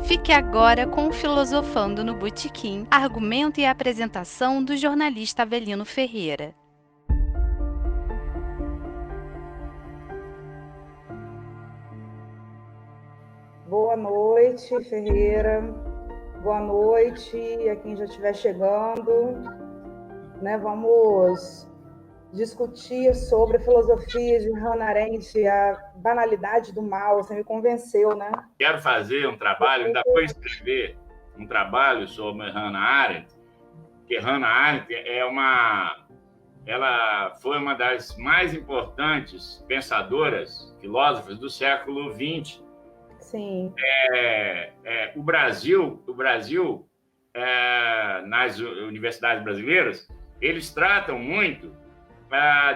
Fique agora com o Filosofando no Botequim, argumento e apresentação do jornalista Avelino Ferreira. Boa noite, Ferreira. Boa noite a quem já estiver chegando. Vamos discutir sobre a filosofia de Hannah Arendt, a banalidade do mal. Você me convenceu, né? Quero fazer um trabalho, ainda vou escrever um trabalho sobre Hannah Arendt, porque Hannah Arendt ela foi uma das mais importantes pensadoras, filósofas do século XX. Sim. O Brasil, nas universidades brasileiras, eles tratam muito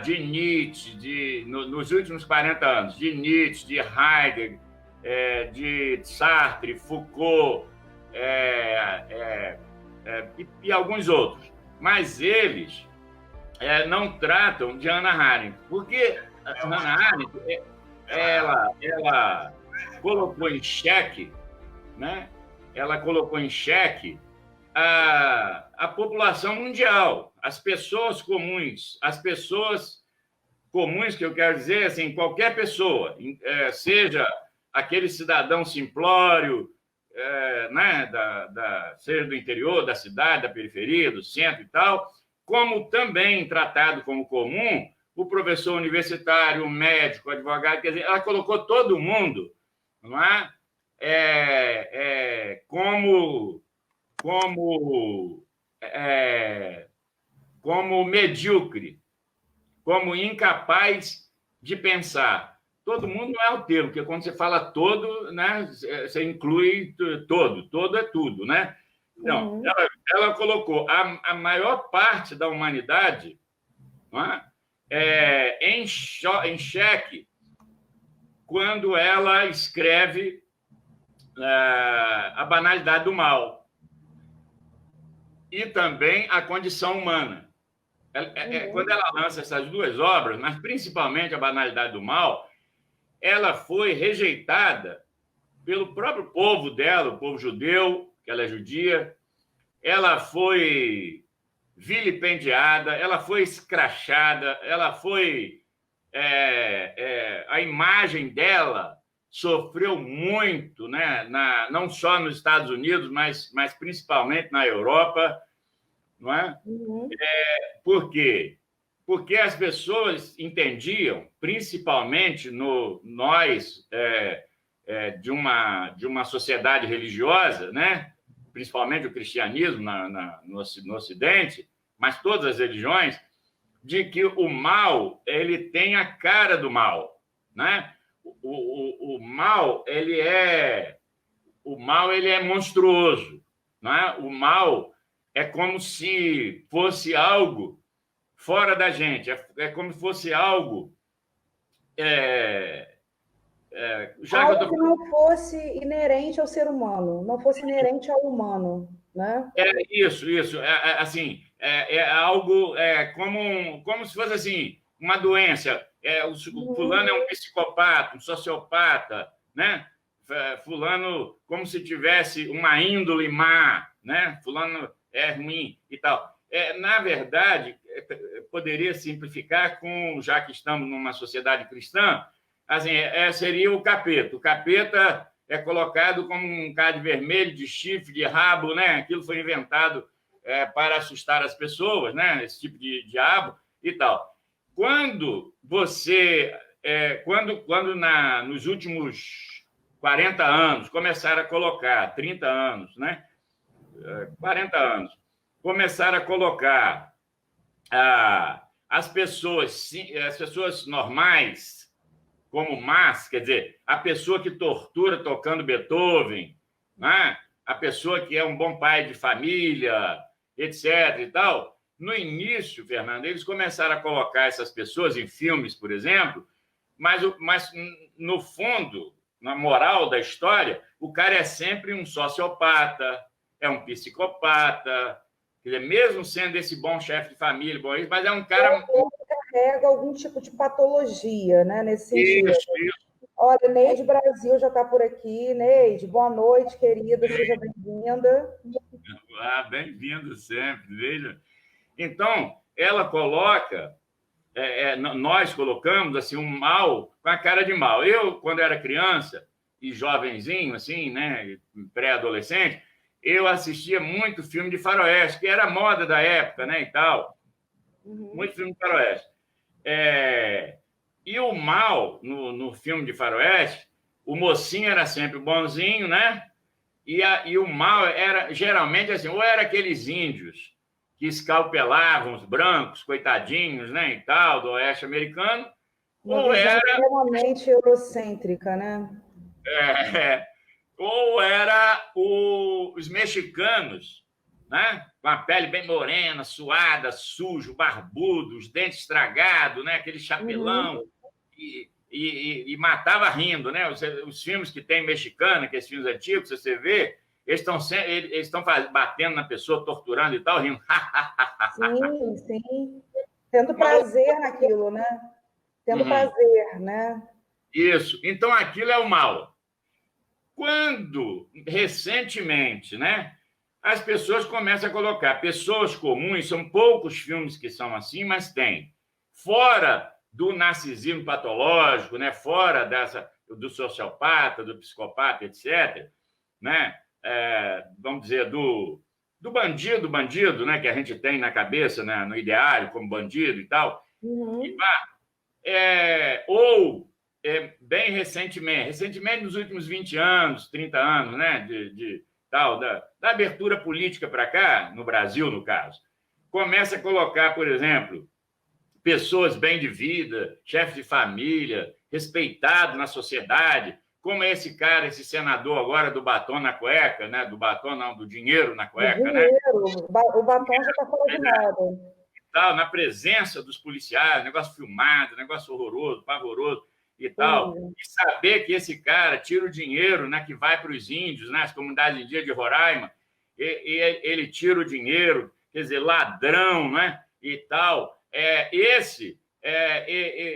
de Nietzsche, nos últimos 40 anos, de Nietzsche, de Heidegger, de Sartre, Foucault e alguns outros. Mas eles não tratam de Hannah Arendt, porque Hannah Arendt ela colocou em xeque, né? Ela colocou em xeque a população mundial, as pessoas comuns que eu quero dizer, assim, qualquer pessoa, seja aquele cidadão simplório, né, seja do interior, da cidade, da periferia, do centro e tal, como também tratado como comum o professor universitário, o médico, o advogado, quer dizer, ela colocou todo mundo, não é? Como medíocre, como incapaz de pensar. Todo mundo não é o termo, porque quando você fala todo, né, você inclui todo é tudo, né? Não, ela colocou a maior parte da humanidade, não é? Em xeque quando ela escreve a banalidade do mal e também a condição humana. Quando ela lança essas duas obras, mas principalmente a banalidade do mal, ela foi rejeitada pelo próprio povo dela, o povo judeu, que ela é judia, ela foi vilipendiada, ela foi escrachada, ela foi... a imagem dela sofreu muito, né? Não só nos Estados Unidos, mas principalmente na Europa, não é? Por quê? Porque as pessoas entendiam, principalmente nós de uma sociedade religiosa, né? Principalmente o cristianismo no Ocidente, mas todas as religiões, de que o mal ele tem a cara do mal, né? O mal ele é monstruoso, né? O mal é como se fosse algo fora da gente, é como se fosse algo algo que não fosse inerente ao ser humano, não fosse inerente ao humano, né? Isso. Assim, algo como se fosse assim, uma doença. O fulano é um psicopata, um sociopata, né? Fulano como se tivesse uma índole má, né? Fulano é ruim e tal. Na verdade, poderia simplificar já que estamos numa sociedade cristã, assim, seria o capeta. O capeta é colocado como um cara de vermelho, de chifre, de rabo, né? Aquilo foi inventado para assustar as pessoas, né? Esse tipo de diabo e tal. Quando você... nos últimos 40 anos, começaram a colocar, 30 anos, né? 40 anos, começaram a colocar as pessoas normais como más, quer dizer, a pessoa que tortura tocando Beethoven, né? A pessoa que é um bom pai de família, etc. e tal. No início, Fernando, eles começaram a colocar essas pessoas em filmes, por exemplo, mas no fundo, na moral da história, o cara é sempre um sociopata, é um psicopata, quer dizer, mesmo sendo esse bom chefe de família, mas é um cara... carrega algum tipo de patologia, né, nesse sentido. Isso. Olha, Neide Brasil já está por aqui. Neide, boa noite, querida, seja bem-vinda. Bem-vindo sempre, veja. Então, ela coloca, nós colocamos assim um mal com a cara de mal. Eu, quando era criança e jovenzinho, assim, né, pré-adolescente, eu assistia muito filme de faroeste, que era a moda da época, né, e tal. Muito filme de faroeste. E o mal, no filme de faroeste, o mocinho era sempre bonzinho, né? E o mal era, geralmente, assim, ou era aqueles índios que escalpelavam os brancos, coitadinhos, né, e tal, do oeste americano, uma visão extremamente eurocêntrica, né? Ou era os mexicanos, né? Com a pele bem morena, suada, sujo, barbudo, os dentes estragados, né? Aquele chapelão, e matava rindo, né? Os filmes que tem mexicano, aqueles filmes antigos, você vê, eles estão batendo na pessoa, torturando e tal, rindo. Sim, sim. Tendo prazer naquilo, né? Tendo prazer, né? Isso. Então, aquilo é o mal. Quando, recentemente, né, as pessoas começam a colocar pessoas comuns, são poucos filmes que são assim, mas tem. Fora do narcisismo patológico, né, fora do sociopata, do psicopata, etc., né, vamos dizer, do bandido, né, que a gente tem na cabeça, né, no ideário, como bandido e tal, bem recentemente, nos últimos 20 anos, 30 anos, né, da abertura política para cá, no Brasil, no caso, começa a colocar, por exemplo, pessoas bem de vida, chefe de família, respeitado na sociedade, como é esse cara, esse senador agora do batom na cueca, né, do batom não, do dinheiro na cueca, dinheiro, né? O batom já está fora de moda. Tal, na presença dos policiais, negócio filmado, negócio horroroso, pavoroso e tal. E saber que esse cara tira o dinheiro, né, que vai para os índios, né, as comunidades indígenas de Roraima, e ele tira o dinheiro, quer dizer, ladrão, né, e tal.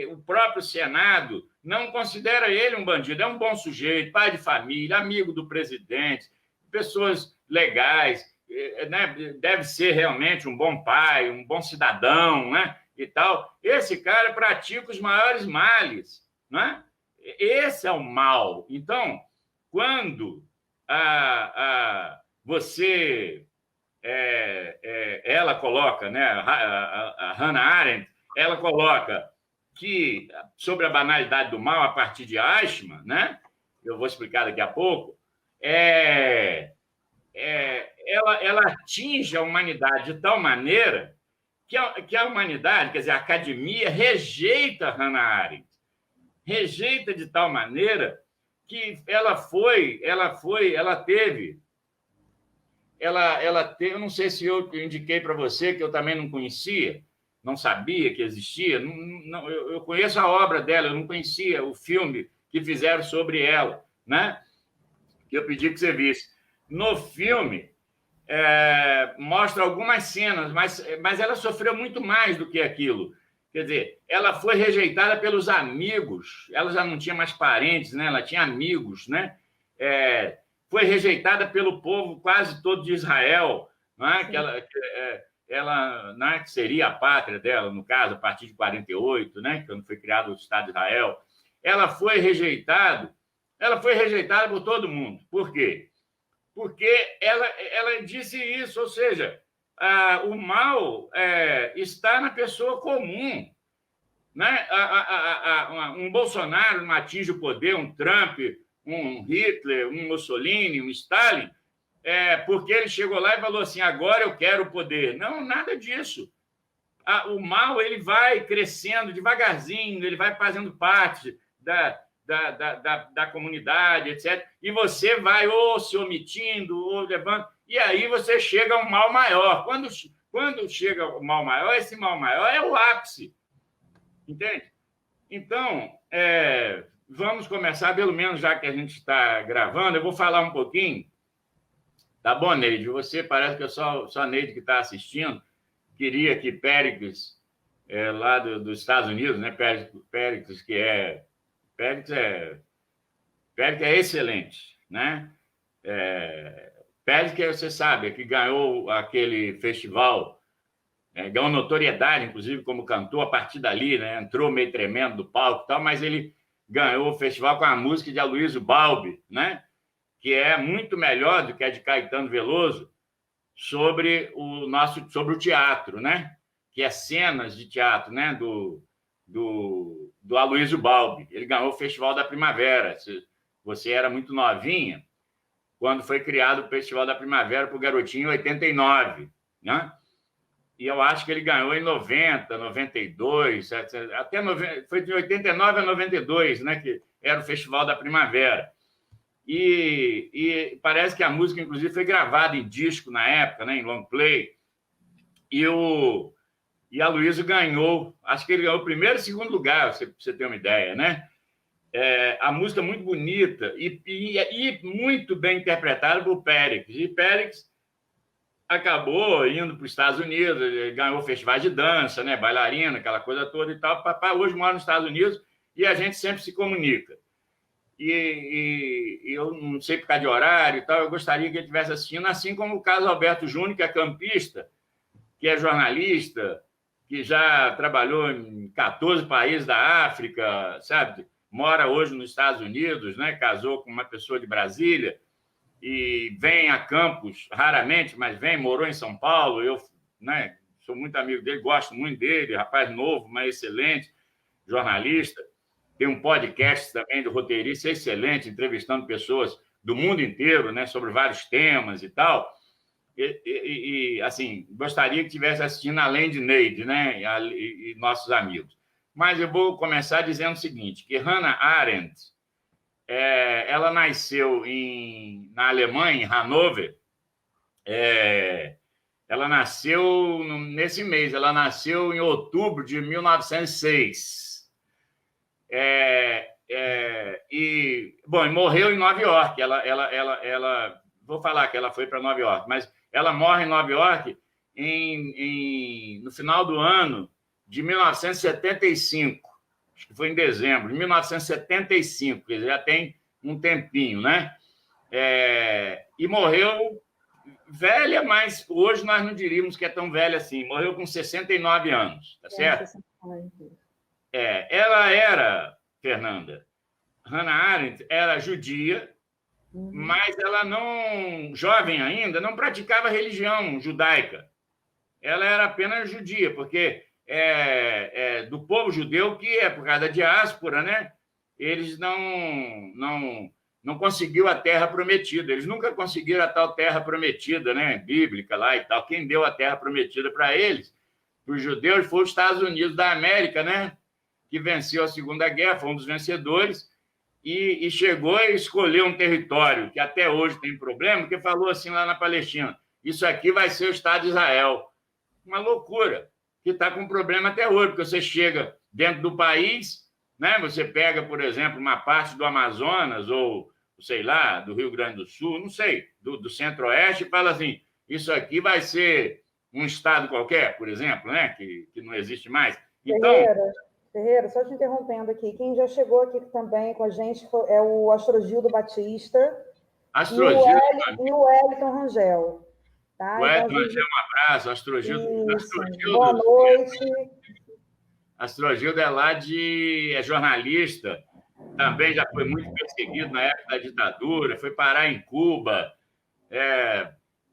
O próprio Senado não considera ele um bandido, é um bom sujeito, pai de família, amigo do presidente, pessoas legais, né? Deve ser realmente um bom pai, um bom cidadão, né? E tal. Esse cara pratica os maiores males, né? Esse é o mal. Então, quando ela coloca, né? A Hannah Arendt, ela coloca que sobre a banalidade do mal a partir de Eichmann, né? Eu vou explicar daqui a pouco. Ela atinge a humanidade de tal maneira que a humanidade, quer dizer, a academia, rejeita Hannah Arendt. Rejeita de tal maneira que ela teve, eu não sei se eu indiquei para você, que eu também não conhecia, não sabia que existia, eu conheço a obra dela, eu não conhecia o filme que fizeram sobre ela, né? Que eu pedi que você visse. No filme, mostra algumas cenas, mas ela sofreu muito mais do que aquilo. Quer dizer, ela foi rejeitada pelos amigos, ela já não tinha mais parentes, né? Ela tinha amigos, né? Foi rejeitada pelo povo quase todo de Israel, né? Que ela né? Que seria a pátria dela, no caso, a partir de 48, né? Quando foi criado o Estado de Israel. Ela foi rejeitada por todo mundo. Por quê? Porque ela disse isso, ou seja, o mal está na pessoa comum. Né? Um Bolsonaro não atinge o poder, um Trump, um Hitler, um Mussolini, um Stalin, porque ele chegou lá e falou assim, agora eu quero o poder. Não, nada disso. O mal ele vai crescendo devagarzinho, ele vai fazendo parte da comunidade, etc. E você vai ou se omitindo, ou levando... E aí você chega a um mal maior. Quando chega o mal maior, esse mal maior é o ápice. Entende? Então, vamos começar, pelo menos já que a gente está gravando, eu vou falar um pouquinho. Tá bom, Neide? Você parece que é só a Neide que está assistindo. Queria que Péricles, lá dos Estados Unidos, né? Péricles, que Péricles Péric é excelente, né? Péric, você sabe, que ganhou aquele festival, ganhou notoriedade, inclusive, como cantor, a partir dali, né? Entrou meio tremendo do palco e tal, mas ele ganhou o festival com a música de Aloysio Balbi, né? Que é muito melhor do que a de Caetano Veloso, sobre o teatro, né? Que é cenas de teatro, né? Do Aloysio Balbi. Ele ganhou o Festival da Primavera. Você era muito novinha quando foi criado o Festival da Primavera para o Garotinho em 89, né? E eu acho que ele ganhou em 90, 92, até 90, foi de 89 a 92, né? Que era o Festival da Primavera. E parece que a música, inclusive, foi gravada em disco na época, né, em long play. E a Luísa ganhou, acho que ele ganhou o primeiro e segundo lugar, pra você ter uma ideia, né? A música muito bonita e muito bem interpretada por Périx. E Périx acabou indo para os Estados Unidos, ganhou festivais de dança, né, bailarina, aquela coisa toda e tal. Papai hoje mora nos Estados Unidos e a gente sempre se comunica. E eu não sei por causa de horário e tal, eu gostaria que ele estivesse assistindo, assim como o Carlos Alberto Júnior, que é campista, que é jornalista, que já trabalhou em 14 países da África, sabe? Mora hoje nos Estados Unidos, né? Casou com uma pessoa de Brasília e vem a Campos raramente, mas vem, morou em São Paulo. Eu, né, sou muito amigo dele, gosto muito dele, rapaz novo, mas excelente, jornalista. Tem um podcast também do roteirista excelente, entrevistando pessoas do mundo inteiro, né, sobre vários temas e tal. Assim, gostaria que estivesse assistindo além de Neide, né, e nossos amigos. Mas eu vou começar dizendo o seguinte, que Hannah Arendt, ela nasceu na Alemanha, em Hannover. Ela nasceu nesse mês, ela nasceu em outubro de 1906. Bom, morreu em Nova York. Vou falar que ela foi para Nova York, mas ela morre em Nova York no final do ano de 1975. Acho que foi em dezembro de 1975, quer dizer, já tem um tempinho, né? E morreu velha, mas hoje nós não diríamos que é tão velha assim. Morreu com 69 anos, tá certo? Ela era, Fernanda, Hannah Arendt era judia, mas ela não, jovem ainda, não praticava religião judaica. Ela era apenas judia, porque do povo judeu, que é por causa da diáspora, né? Eles não conseguiu a terra prometida. Eles nunca conseguiram a tal terra prometida, né? Bíblica lá e tal. Quem deu a terra prometida para eles, para os judeus, foi os Estados Unidos da América, né? Que venceu a Segunda Guerra, foi um dos vencedores, e chegou e escolheu um território que até hoje tem problema, porque falou assim lá na Palestina, isso aqui vai ser o Estado de Israel. Uma loucura, que está com problema até hoje, porque você chega dentro do país, né? Você pega, por exemplo, uma parte do Amazonas, ou, sei lá, do Rio Grande do Sul, não sei, do Centro-Oeste, e fala assim, isso aqui vai ser um estado qualquer, por exemplo, né? Que não existe mais. Então... Ferreira, só te interrompendo aqui, quem já chegou aqui também com a gente é o Astrogildo Batista e o Wellington Rangel. Tá? O Wellington Rangel, um abraço. Astrogildo. Boa noite. Astrogildo é jornalista, também já foi muito perseguido na época da ditadura, foi parar em Cuba.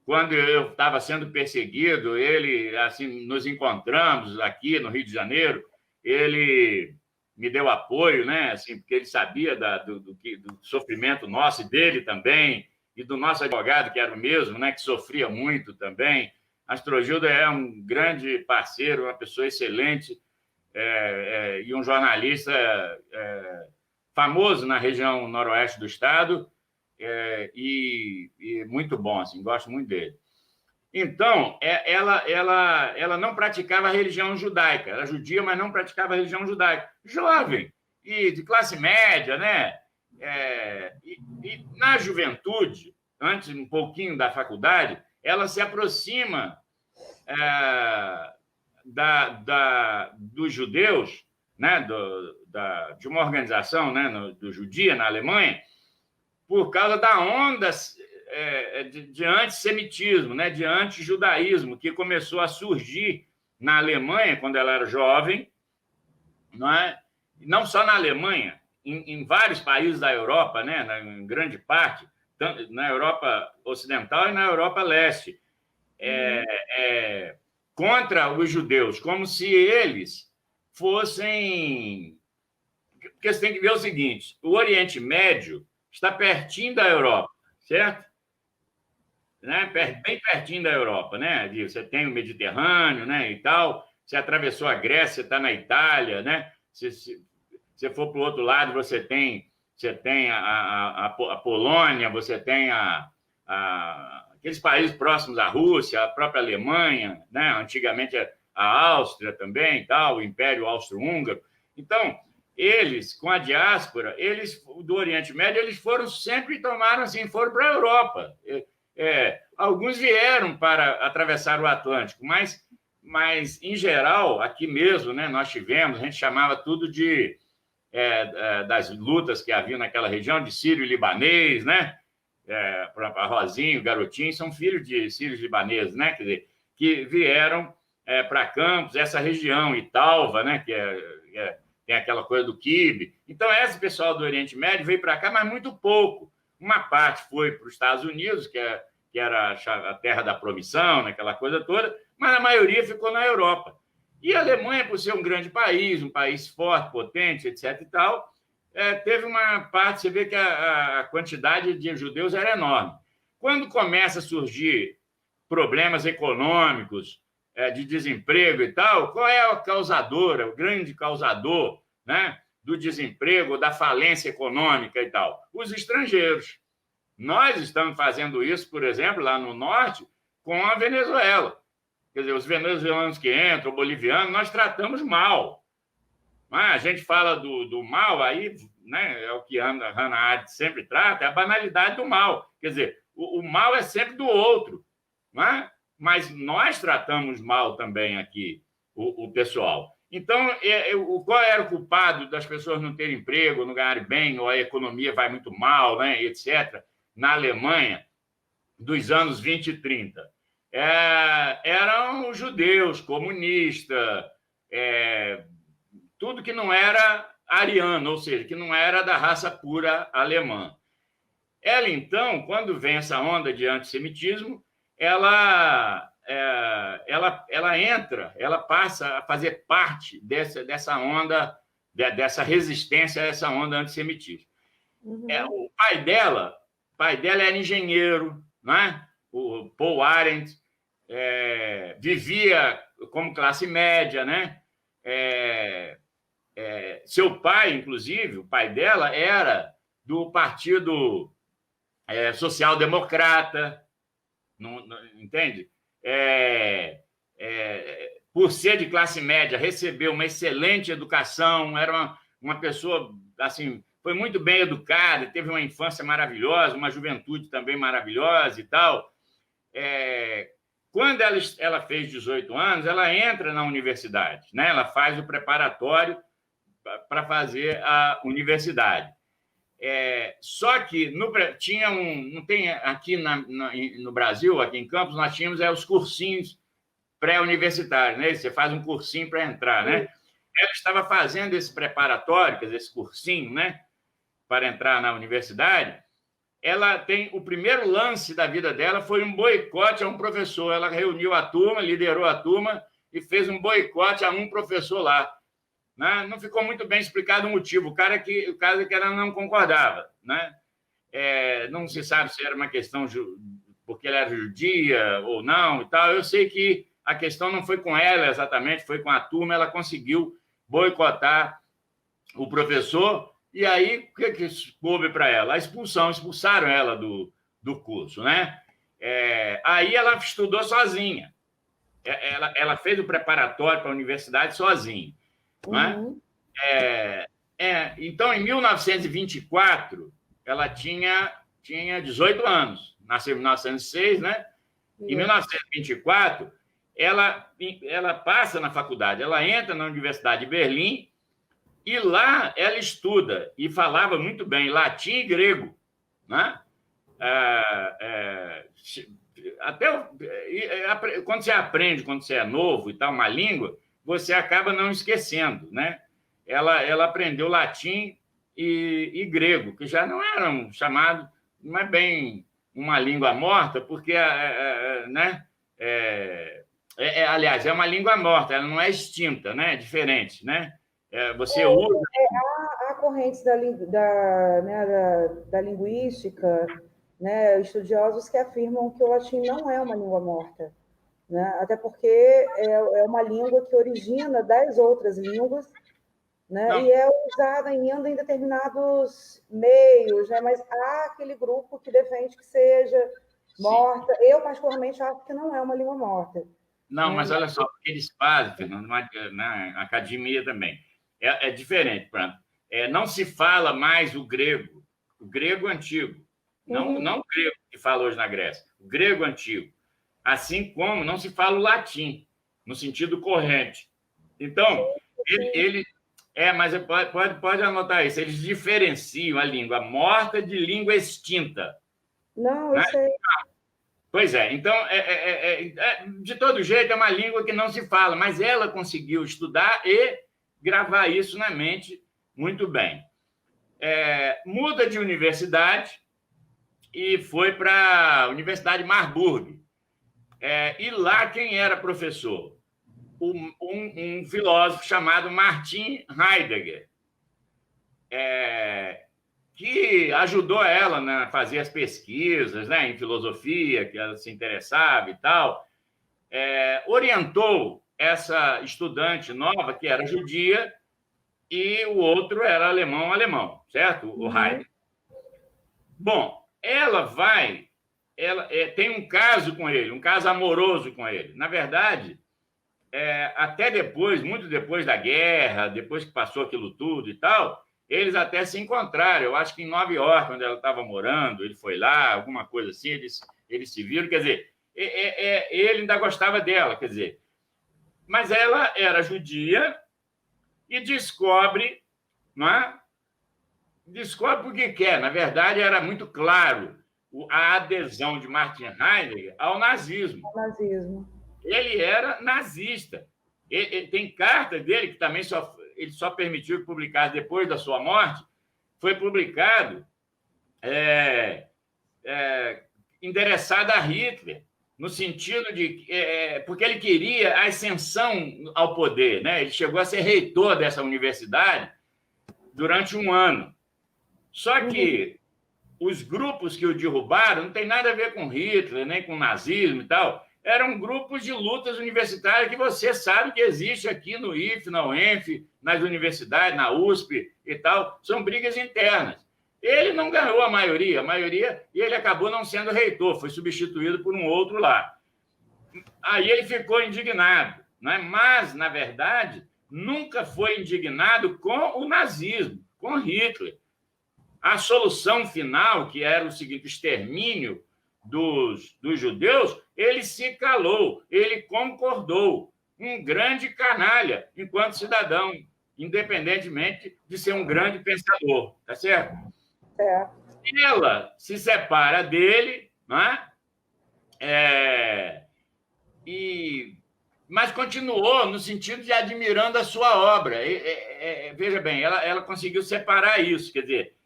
Quando eu estava sendo perseguido, ele, assim, nos encontramos aqui no Rio de Janeiro, ele me deu apoio, né? Assim, porque ele sabia do sofrimento nosso e dele também, e do nosso advogado, que era o mesmo, né? Que sofria muito também. Astrogildo é um grande parceiro, uma pessoa excelente, e um jornalista famoso na região noroeste do estado, e muito bom, assim, gosto muito dele. Então, ela não praticava a religião judaica. Era judia, mas não praticava a religião judaica. Jovem e de classe média, né? E na juventude, antes um pouquinho da faculdade, ela se aproxima dos judeus, né? De uma organização, né? Do Judia, na Alemanha, por causa da onda de antissemitismo, né, de antijudaísmo, que começou a surgir na Alemanha, quando ela era jovem, não é? Não só na Alemanha, em vários países da Europa, né, em grande parte, tanto na Europa Ocidental e na Europa Leste, contra os judeus, como se eles fossem... Porque você tem que ver o seguinte, o Oriente Médio está pertinho da Europa, certo? Né? Bem pertinho da Europa, né? Você tem o Mediterrâneo, né, e tal, você atravessou a Grécia, você está na Itália, né? Se você for para o outro lado, você tem a Polônia, você tem aqueles países próximos à Rússia, a própria Alemanha, né? Antigamente a Áustria também, e tal, o Império Austro-Húngaro. Então, eles, com a diáspora, eles do Oriente Médio, eles foram para a Europa. Alguns vieram para atravessar o Atlântico, mas em geral, aqui mesmo, né, nós tivemos, a gente chamava tudo das lutas que havia naquela região, de sírio-libanês, né? A Rosinha, o Garotinho, são filhos de sírios libaneses, né? Quer dizer, que vieram para Campos, essa região, Italva, né? Que tem aquela coisa do quibe. Então, esse pessoal do Oriente Médio veio para cá, mas muito pouco. Uma parte foi para os Estados Unidos, que era a terra da promissão, né? Aquela coisa toda, mas a maioria ficou na Europa. E a Alemanha, por ser um grande país, um país forte, potente, etc. e tal, teve uma parte, você vê que a quantidade de judeus era enorme. Quando começa a surgir problemas econômicos, de desemprego e tal, qual é a causadora, o grande causador, né, do desemprego, da falência econômica e tal? Os estrangeiros. Nós estamos fazendo isso, por exemplo, lá no norte, com a Venezuela. Quer dizer, os venezuelanos que entram, o boliviano, nós tratamos mal. A gente fala do mal, aí, né, é o que a Hannah Arendt sempre trata, é a banalidade do mal. Quer dizer, o mal é sempre do outro, não é? Mas nós tratamos mal também aqui o pessoal. Então, qual era o culpado das pessoas não terem emprego, não ganharem bem, ou a economia vai muito mal, né, etc., na Alemanha, dos anos 20 e 30? Eram os judeus, comunistas, tudo que não era ariano, ou seja, que não era da raça pura alemã. Ela, então, quando vem essa onda de antissemitismo, ela passa a fazer parte dessa onda, dessa resistência a essa onda antissemitista. Uhum. O pai dela era engenheiro, né? O Paul Arendt, vivia como classe média, né? Seu pai, inclusive, o pai dela, era do Partido Social-Democrata, não, entende? Por ser de classe média, recebeu uma excelente educação, era uma pessoa, assim, foi muito bem educada, teve uma infância maravilhosa, uma juventude também maravilhosa e tal. Quando ela fez 18 anos, ela entra na universidade, né? Ela faz o preparatório para fazer a universidade. Só que não tem aqui no Brasil, aqui em Campos, nós tínhamos os cursinhos pré-universitários, né? Você faz um cursinho para entrar, né? Ela estava fazendo esse preparatório, quer dizer, esse cursinho, né? Para entrar na universidade. Ela tem o primeiro lance da vida dela foi um boicote a um professor. Ela reuniu a turma, liderou a turma e fez um boicote a um professor lá. Não ficou muito bem explicado o motivo. O caso é que ela não concordava, né? Não se sabe se era uma questão porque ela era judia ou não e tal. Eu sei que a questão não foi com ela exatamente, foi com a turma. Ela conseguiu boicotar o professor. E aí, o que coube para ela? A expulsão. Expulsaram ela do curso, né? Aí ela estudou sozinha. Ela fez o preparatório para a universidade sozinha. Uhum. Então, em 1924, ela tinha 18 anos. Nasceu em 1906, né? Em 1924, ela passa na faculdade, ela entra na Universidade de Berlim e lá ela estuda e falava muito bem latim e grego, né? Quando você aprende, quando você é novo e tal, uma língua, você acaba não esquecendo, né? Ela aprendeu latim e grego, que já não eram chamados, não é bem uma língua morta, porque, né? Aliás, é uma língua morta, ela não é extinta, né? É diferente, né? Você usa... Há correntes da linguística, né, estudiosos que afirmam que o latim não é uma língua morta, né? Até porque é uma língua que origina das outras línguas, né? E é usada ainda em determinados meios, né? Mas há aquele grupo que defende que seja morta. Sim. Eu, particularmente, acho que não é uma língua morta. Não, né? Mas olha só, o que eles fazem, Fernando, na academia também, é diferente. Não se fala mais o grego antigo, não o grego que fala hoje na Grécia, o grego antigo. Assim como não se fala o latim, no sentido corrente. Então, mas pode anotar isso, eles diferenciam a língua morta de língua extinta. Não, né? Eu sei. Pois é, então, de todo jeito, é uma língua que não se fala, mas ela conseguiu estudar e gravar isso na mente muito bem. Muda de universidade e foi para a Universidade de Marburg. E lá, quem era professor? Um filósofo chamado Martin Heidegger, que ajudou ela a fazer as pesquisas, né, em filosofia, que ela se interessava e tal, orientou essa estudante nova, que era judia, e o outro era alemão, certo? O Heidegger. Bom, ela tem um caso com ele, um caso amoroso com ele. Na verdade, até depois, muito depois da guerra, depois que passou aquilo tudo e tal, eles até se encontraram. Eu acho que em Nova York, onde ela estava morando, ele foi lá, alguma coisa assim, eles se viram. Quer dizer, ele ainda gostava dela, quer dizer. Mas ela era judia e descobre, não é? Descobre porque quer. Na verdade, era muito claro a adesão de Martin Heidegger ao nazismo. Ao nazismo. Ele era nazista. Ele tem carta dele, que também ele só permitiu que publicasse depois da sua morte, foi publicado endereçada a Hitler, no sentido de... porque ele queria a ascensão ao poder, né? Ele chegou a ser reitor dessa universidade durante um ano. Só que os grupos que o derrubaram não tem nada a ver com Hitler, nem com nazismo e tal. Eram grupos de lutas universitárias que você sabe que existe aqui no IF, na UENF, nas universidades, na USP e tal. São brigas internas. Ele não ganhou a maioria, e ele acabou não sendo reitor, foi substituído por um outro lá. Aí ele ficou indignado, né? Mas, na verdade, nunca foi indignado com o nazismo, com Hitler. A solução final, que era o seguinte, o extermínio dos judeus, ele se calou, ele concordou. Um grande canalha, enquanto cidadão, independentemente de ser um grande pensador, tá certo? Ela se separa dele, né? Mas continuou no sentido de admirando a sua obra. Veja bem, ela conseguiu separar isso, quer dizer,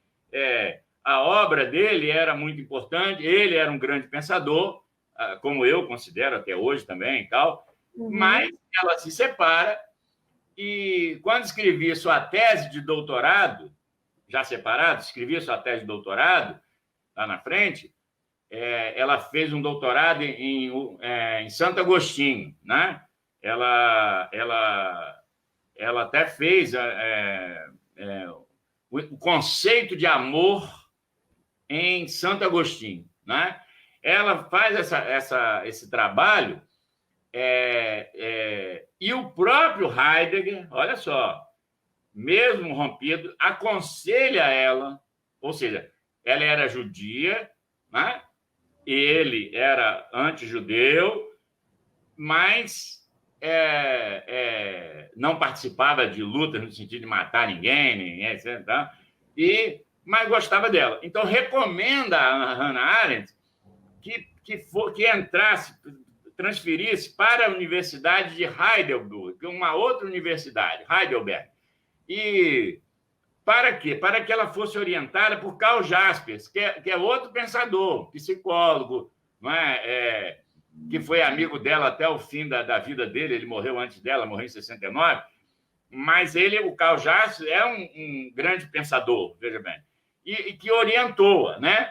a obra dele era muito importante, ele era um grande pensador, como eu considero até hoje também e tal, mas ela se separa e, quando escrevia sua tese de doutorado, já separado, escrevia sua tese de doutorado, lá na frente, ela fez um doutorado em Santo Agostinho, né? Ela até fez o conceito de amor em Santo Agostinho, né? Ela faz esse trabalho e o próprio Heidegger, olha só, mesmo rompido, aconselha ela, ou seja, ela era judia, né? Ele era antijudeu, mas não participava de lutas no sentido de matar ninguém, etc. mas gostava dela. Então, recomenda a Hannah Arendt que entrasse, transferisse para a Universidade de Heidelberg, uma outra universidade, Heidelberg. E para quê? Para que ela fosse orientada por Karl Jaspers, que é outro pensador, psicólogo, não é? Que foi amigo dela até o fim da vida dele. Ele morreu antes dela, morreu em 69. Mas o Karl Jaspers, é um grande pensador, veja bem, e que orientou-a, né?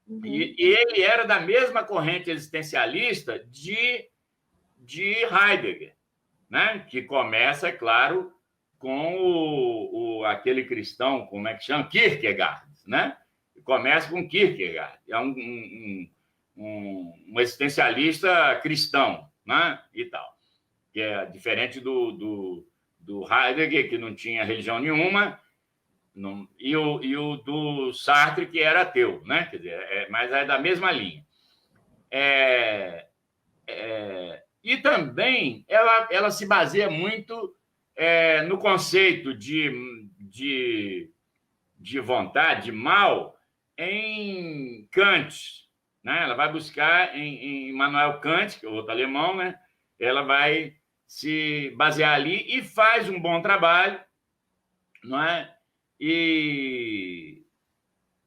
Uhum. E ele era da mesma corrente existencialista de Heidegger, né? Que começa, é claro, com aquele cristão, como é que chama? Kierkegaard, né? Começa com Kierkegaard, é um existencialista cristão, né? E tal, que é diferente do Heidegger, que não tinha religião nenhuma, e o do Sartre, que era ateu, né? Quer dizer, mas é da mesma linha. E também ela se baseia muito no conceito de vontade, de mal, em Kant, né? Ela vai buscar em Immanuel Kant, que é outro alemão, né? Ela vai se basear ali e faz um bom trabalho, não é? E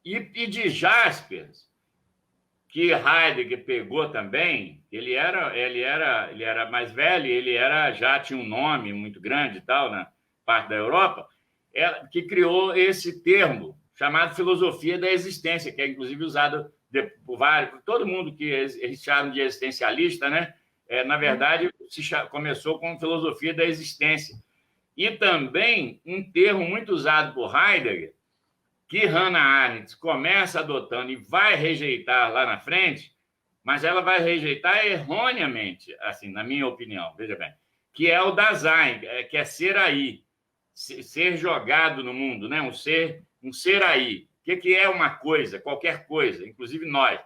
de Jaspers, que Heidegger pegou também, ele era mais velho, já tinha um nome muito grande e tal, na parte da Europa, que criou esse termo chamado filosofia da existência, que é inclusive usado por todo mundo que eles chamam de existencialista, né? Na verdade, começou com filosofia da existência. E também um termo muito usado por Heidegger, que Hannah Arendt começa adotando e vai rejeitar lá na frente, mas ela vai rejeitar erroneamente, assim, na minha opinião, veja bem, que é o Dasein, que é ser aí, ser jogado no mundo, né? Um ser aí. O que é uma coisa, qualquer coisa, inclusive nós,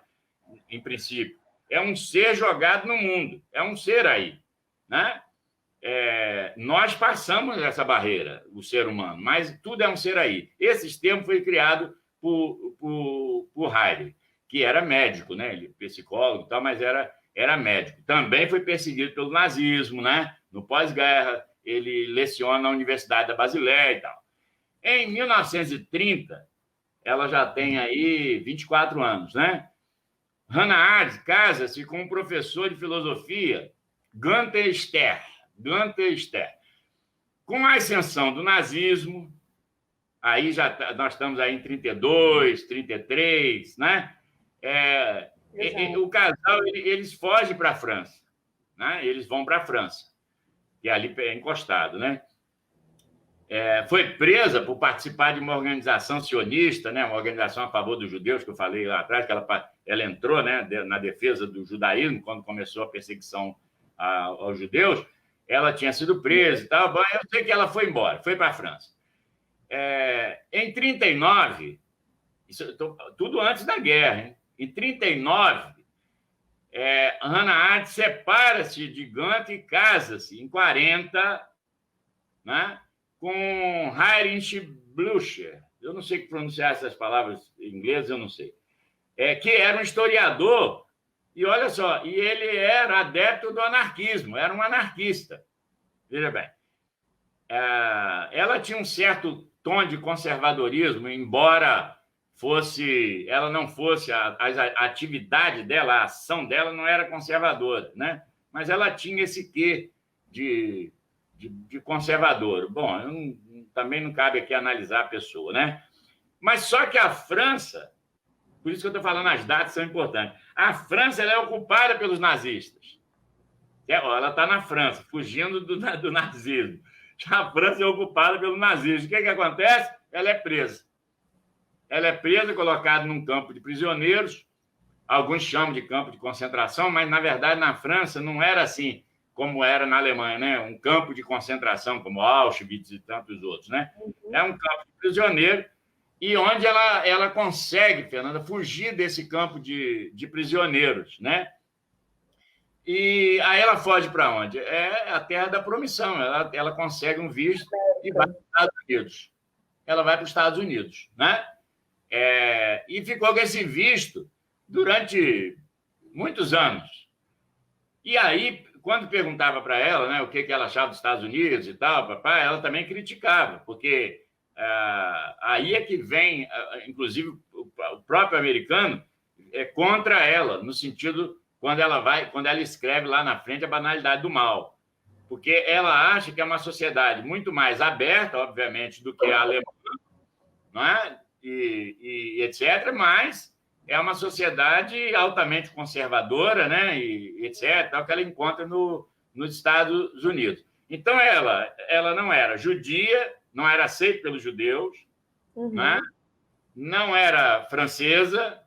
em princípio? É um ser jogado no mundo, é um ser aí, né? Nós passamos essa barreira, o ser humano, mas tudo é um ser aí. Esse termo foi criado por Heidegger, que era médico, né? Ele psicólogo e tal, mas era médico. Também foi perseguido pelo nazismo, né? No pós-guerra, ele leciona na Universidade da Basileia e tal. Em 1930, ela já tem aí 24 anos, né? Hannah Arendt casa-se com um professor de filosofia, Gunther Stern. Com a ascensão do nazismo, aí nós estamos aí em 32, 33, né? O casal, eles fogem para a França, né? Eles vão para a França, que é ali encostado, né? Foi presa por participar de uma organização sionista, né? Uma organização a favor dos judeus, que eu falei lá atrás, que ela entrou, né, na defesa do judaísmo, quando começou a perseguição aos judeus. Ela tinha sido presa e tal, eu sei que ela foi embora, foi para a França. Em 39, tudo antes da guerra, hein? Em 39, Hannah Arendt separa-se de Gunther e casa-se, em 40, né, com Heinrich Blücher. Eu não sei pronunciar essas palavras em inglês, eu não sei. Que era um historiador. E olha só, ele era adepto do anarquismo, era um anarquista. Veja bem, ela tinha um certo tom de conservadorismo, embora ela não fosse, a atividade dela, a ação dela não era conservadora, né? Mas ela tinha esse quê de conservador. Bom, também não cabe aqui analisar a pessoa, né? Mas só que a França, por isso que eu estou falando, as datas são importantes. A França ela é ocupada pelos nazistas. Ela está na França, fugindo do nazismo. A França é ocupada pelo nazismo. O que acontece? Ela é presa. Ela é presa, colocada num campo de prisioneiros. Alguns chamam de campo de concentração, mas, na verdade, na França não era assim como era na Alemanha, né? Um campo de concentração, como Auschwitz e tantos outros, né? É um campo de prisioneiro. E onde ela consegue, Fernanda, fugir desse campo de prisioneiros, né? E aí ela foge para onde? É a terra da promissão. Ela consegue um visto e vai para os Estados Unidos. Ela vai para os Estados Unidos, né? E ficou com esse visto durante muitos anos. E aí, quando perguntava para ela, né, o que ela achava dos Estados Unidos e tal, papai, ela também criticava, porque aí é que vem, inclusive, o próprio americano é contra ela, no sentido quando ela escreve lá na frente a banalidade do mal, porque ela acha que é uma sociedade muito mais aberta, obviamente, do que a alemã, não é? E etc., mas é uma sociedade altamente conservadora, né? E etc., tal, que ela encontra nos Estados Unidos. Então, ela não era judia, não era aceita pelos judeus, né? Não era francesa,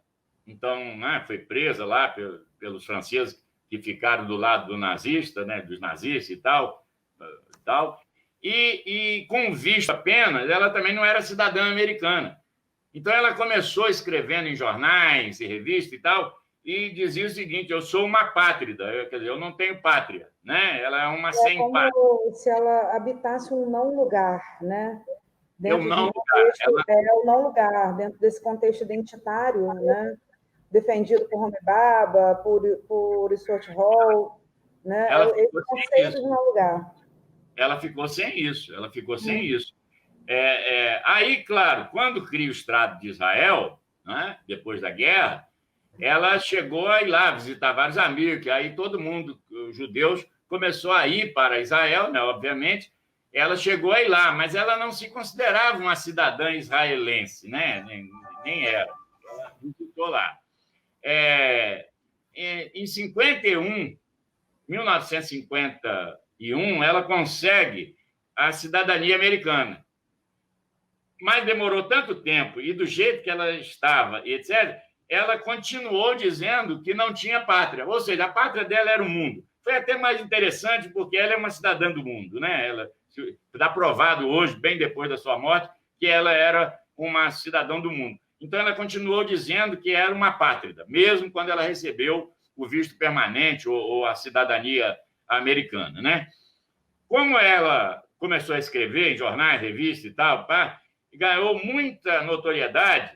então, né, foi presa lá pelos franceses que ficaram do lado do nazista, né, dos nazistas e tal. E com visto apenas, ela também não era cidadã americana. Então, ela começou escrevendo em jornais e revistas e tal, e dizia o seguinte: eu sou uma pátrida, quer dizer, eu não tenho pátria, né? Ela é uma sem pátria. Como se ela habitasse um não lugar, né? Dentro não lugar, o não lugar, dentro desse contexto identitário, né? Defendido por Homebaba, por Stuart Hall, né? Esse conceito de não lugar. Ela ficou sem isso, Aí, claro, quando cria o Estado de Israel, né, depois da guerra, ela chegou a ir lá visitar vários amigos, que aí todo mundo, os judeus, começou a ir para Israel, né, obviamente. Ela chegou a ir lá, mas ela não se considerava uma cidadã israelense, né? Nem era. Ela visitou lá. Em 1951, ela consegue a cidadania americana. Mas demorou tanto tempo, e do jeito que ela estava, etc., ela continuou dizendo que não tinha pátria, ou seja, a pátria dela era o mundo. Foi até mais interessante, porque ela é uma cidadã do mundo, né? Ela está provado hoje, bem depois da sua morte, que ela era uma cidadã do mundo. Então, ela continuou dizendo que era uma pátrida, mesmo quando ela recebeu o visto permanente ou a cidadania americana, né? Como ela começou a escrever em jornais, revistas e tal, ganhou muita notoriedade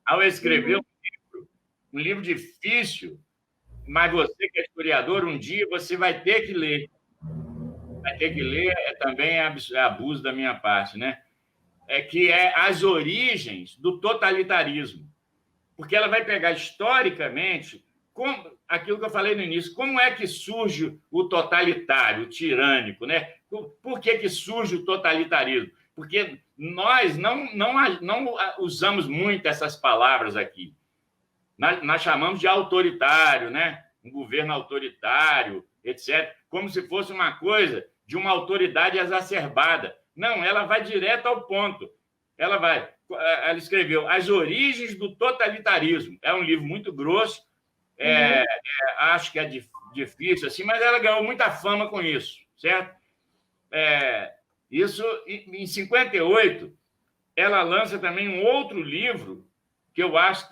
ao escrever um livro difícil, mas você que é historiador, um dia você vai ter que ler. Vai ter que ler, também é abuso da minha parte, né? Que é As Origens do Totalitarismo. Porque ela vai pegar historicamente aquilo que eu falei no início, como é que surge o totalitário, o tirânico, né? Por que surge o totalitarismo? Porque nós não usamos muito essas palavras aqui. Nós chamamos de autoritário, né? Um governo autoritário, etc., como se fosse uma coisa de uma autoridade exacerbada. Não, ela vai direto ao ponto. Ela escreveu As Origens do Totalitarismo. É um livro muito grosso, acho que é difícil, assim, mas ela ganhou muita fama com isso, certo? Isso, em 58, ela lança também um outro livro que eu acho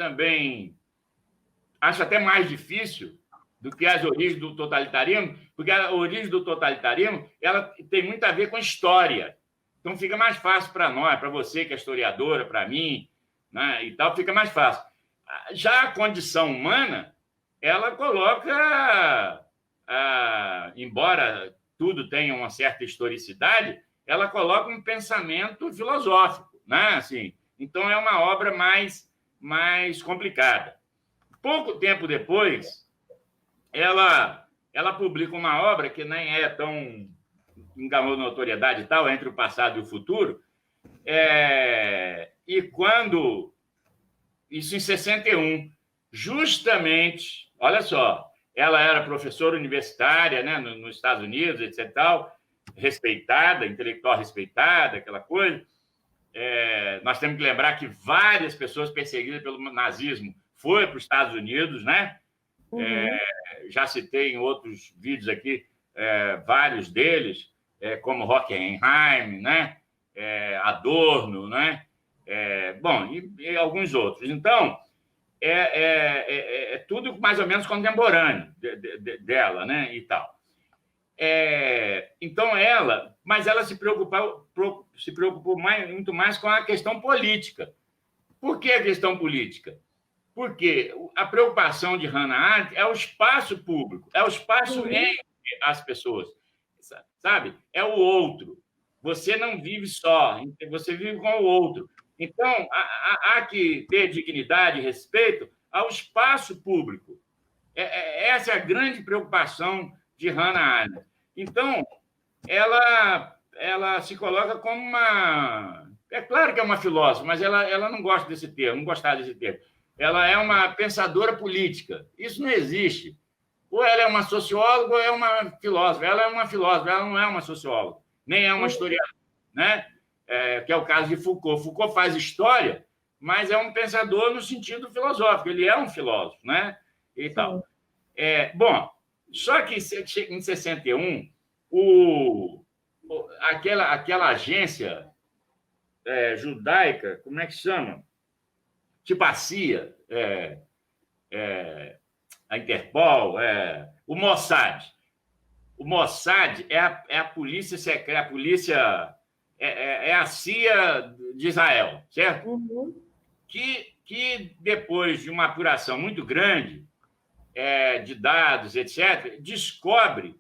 até mais difícil do que As Origens do Totalitarismo, porque a origem do totalitarismo ela tem muito a ver com história. Então, fica mais fácil para nós, para você que é historiadora, para mim, né, e tal, fica mais fácil. Já a condição humana, ela coloca, embora tudo tenha uma certa historicidade, ela coloca um pensamento filosófico, né? Assim, então, é uma obra mais complicada. Pouco tempo depois, ela publica uma obra que nem é tão ganhou notoriedade e tal, Entre o Passado e o Futuro, e quando... Isso em 61, justamente, olha só, ela era professora universitária, né, nos Estados Unidos, etc., tal, respeitada, intelectual respeitada, aquela coisa. Nós temos que lembrar que várias pessoas perseguidas pelo nazismo foram para os Estados Unidos, né? Já citei em outros vídeos aqui vários deles, como Hockenheim, né? Adorno, né? Bom, e alguns outros. Então, tudo mais ou menos contemporâneo dela, né? E tal. Então, mas ela se preocupou muito mais com a questão política. Por que a questão política? Porque a preocupação de Hannah Arendt é o espaço público, é o espaço entre as pessoas, sabe? É o outro. Você não vive só, você vive com o outro. Então, há que ter dignidade e respeito ao espaço público. Essa é a grande preocupação de Hannah Arendt. Então, ela se coloca como uma... É claro que é uma filósofa, mas ela não gosta desse termo, não gostava desse termo. Ela é uma pensadora política. Isso não existe. Ou ela é uma socióloga ou é uma filósofa. Ela é uma filósofa, ela não é uma socióloga, nem é uma historiadora, né? Que é o caso de Foucault. Foucault faz história, mas é um pensador no sentido filosófico. Ele é um filósofo, né? E tal. Bom, só que em 61, aquela agência judaica, como é que chama? Tipo a CIA, a Interpol, o Mossad. O Mossad é a polícia secreta, a polícia a CIA de Israel, certo? Uhum. Que depois de uma apuração muito grande de dados, etc., descobre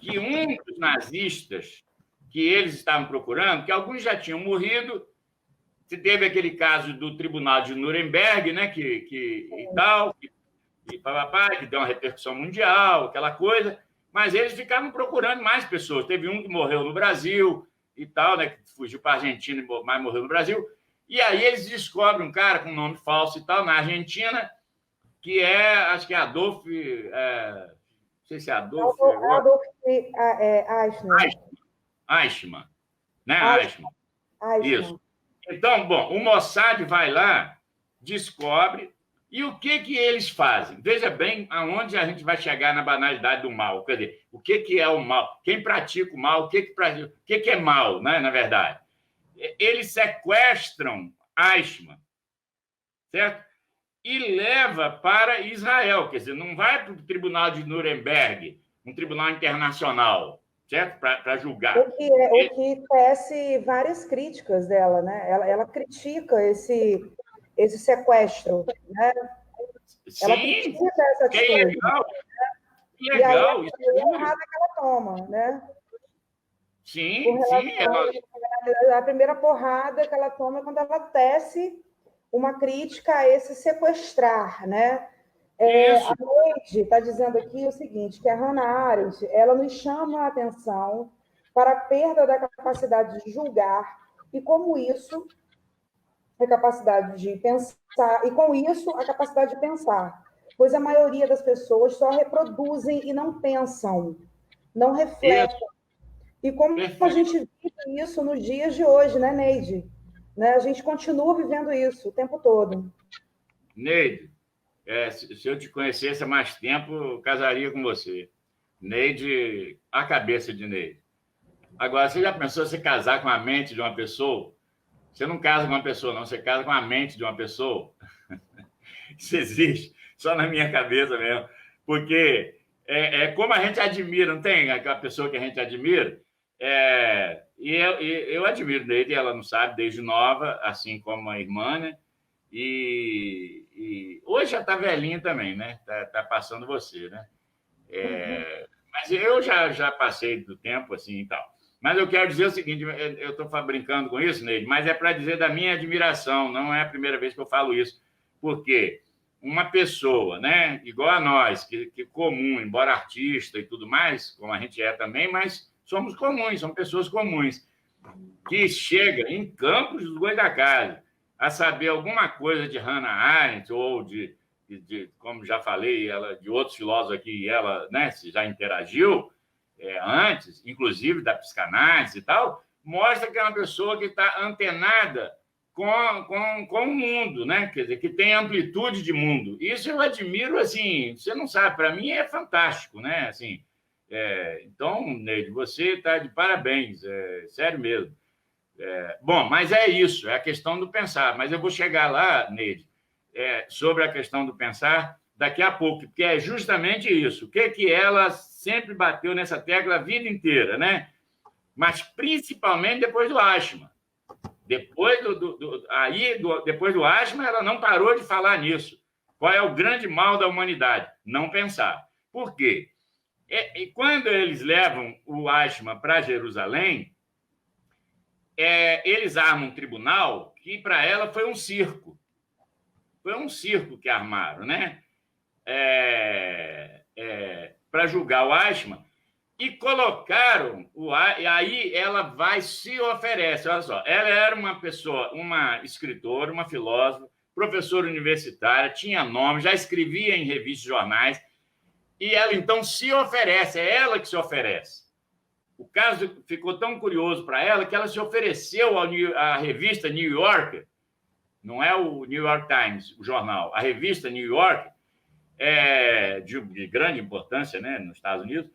que um dos nazistas que eles estavam procurando, que alguns já tinham morrido, teve aquele caso do Tribunal de Nuremberg, né, e tal, que deu uma repercussão mundial, aquela coisa, mas eles ficavam procurando mais pessoas. Teve um que morreu no Brasil e tal, né, que fugiu para a Argentina, mas morreu no Brasil. E aí eles descobrem um cara com nome falso e tal, na Argentina, que acho que é Adolf... não sei se é Adolf... Adolf Eichmann. Eichmann, né? Eichmann. Isso. Então, bom, o Mossad vai lá, descobre, e o que eles fazem? Veja bem aonde a gente vai chegar na banalidade do mal. Quer dizer, o que é o mal? Quem pratica o mal? O que é mal, né, na verdade? Eles sequestram Eichmann, certo? E leva para Israel, quer dizer, não vai para o Tribunal de Nuremberg, um tribunal internacional, certo? Para julgar. O que tece várias críticas dela, né? Ela critica esse sequestro, né? Sim, ela critica essa atitude. É legal. E aí a primeira porrada que ela toma, né? Sim. A primeira porrada que ela toma é quando ela tece uma crítica a esse sequestrar, né? A Neide está dizendo aqui o seguinte, que a Hannah Arendt, ela nos chama a atenção para a perda da capacidade de julgar e como isso, a capacidade de pensar, e com isso, a capacidade de pensar, pois a maioria das pessoas só reproduzem e não pensam, não refletem. E como a gente vive isso nos dias de hoje, né, Neide? Né? A gente continua vivendo isso o tempo todo. Neide, se eu te conhecesse há mais tempo, eu casaria com você. Neide, a cabeça de Neide. Agora, você já pensou se casar com a mente de uma pessoa? Você não casa com uma pessoa, não. Você casa com a mente de uma pessoa. Isso existe, só na minha cabeça mesmo. Porque como a gente admira, não tem aquela pessoa que a gente admira? Eu admiro Neide, ela não sabe, desde nova, assim como a irmã, né? E hoje já está velhinha também, né? Tá passando você, né? Mas eu já passei do tempo, assim, e tal. Mas eu quero dizer o seguinte, eu estou brincando com isso, Neide, mas é para dizer da minha admiração, não é a primeira vez que eu falo isso, porque uma pessoa, né, igual a nós, que comum, embora artista e tudo mais, como a gente é também, mas somos comuns, somos pessoas comuns, que chega em Campos dos Goytacazes a saber alguma coisa de Hannah Arendt ou de como já falei, ela de outros filósofos aqui, ela, né, já interagiu antes, inclusive da psicanálise e tal, mostra que é uma pessoa que está antenada com o mundo, né? Quer dizer, que tem amplitude de mundo. Isso eu admiro, assim, você não sabe, para mim é fantástico, né? Assim, então, Neide, você está de parabéns, sério mesmo. Bom, mas é isso, é a questão do pensar. Mas eu vou chegar lá, Neide, sobre a questão do pensar daqui a pouco, porque é justamente isso. O que ela sempre bateu nessa tecla a vida inteira, né? Mas principalmente depois do Eichmann. Depois do Eichmann, ela não parou de falar nisso. Qual é o grande mal da humanidade? Não pensar. Por quê? E quando eles levam o Eichmann para Jerusalém, eles armam um tribunal que, para ela, foi um circo. Foi um circo que armaram, né? Para julgar o Eichmann. E colocaram, e aí ela vai se oferece. Olha só, ela era uma pessoa, uma escritora, uma filósofa, professora universitária, tinha nome, já escrevia em revistas e jornais, e ela então se oferece, é ela que se oferece. O caso ficou tão curioso para ela que ela se ofereceu à revista New Yorker, não é o New York Times, o jornal, a revista New York, de grande importância, né, nos Estados Unidos,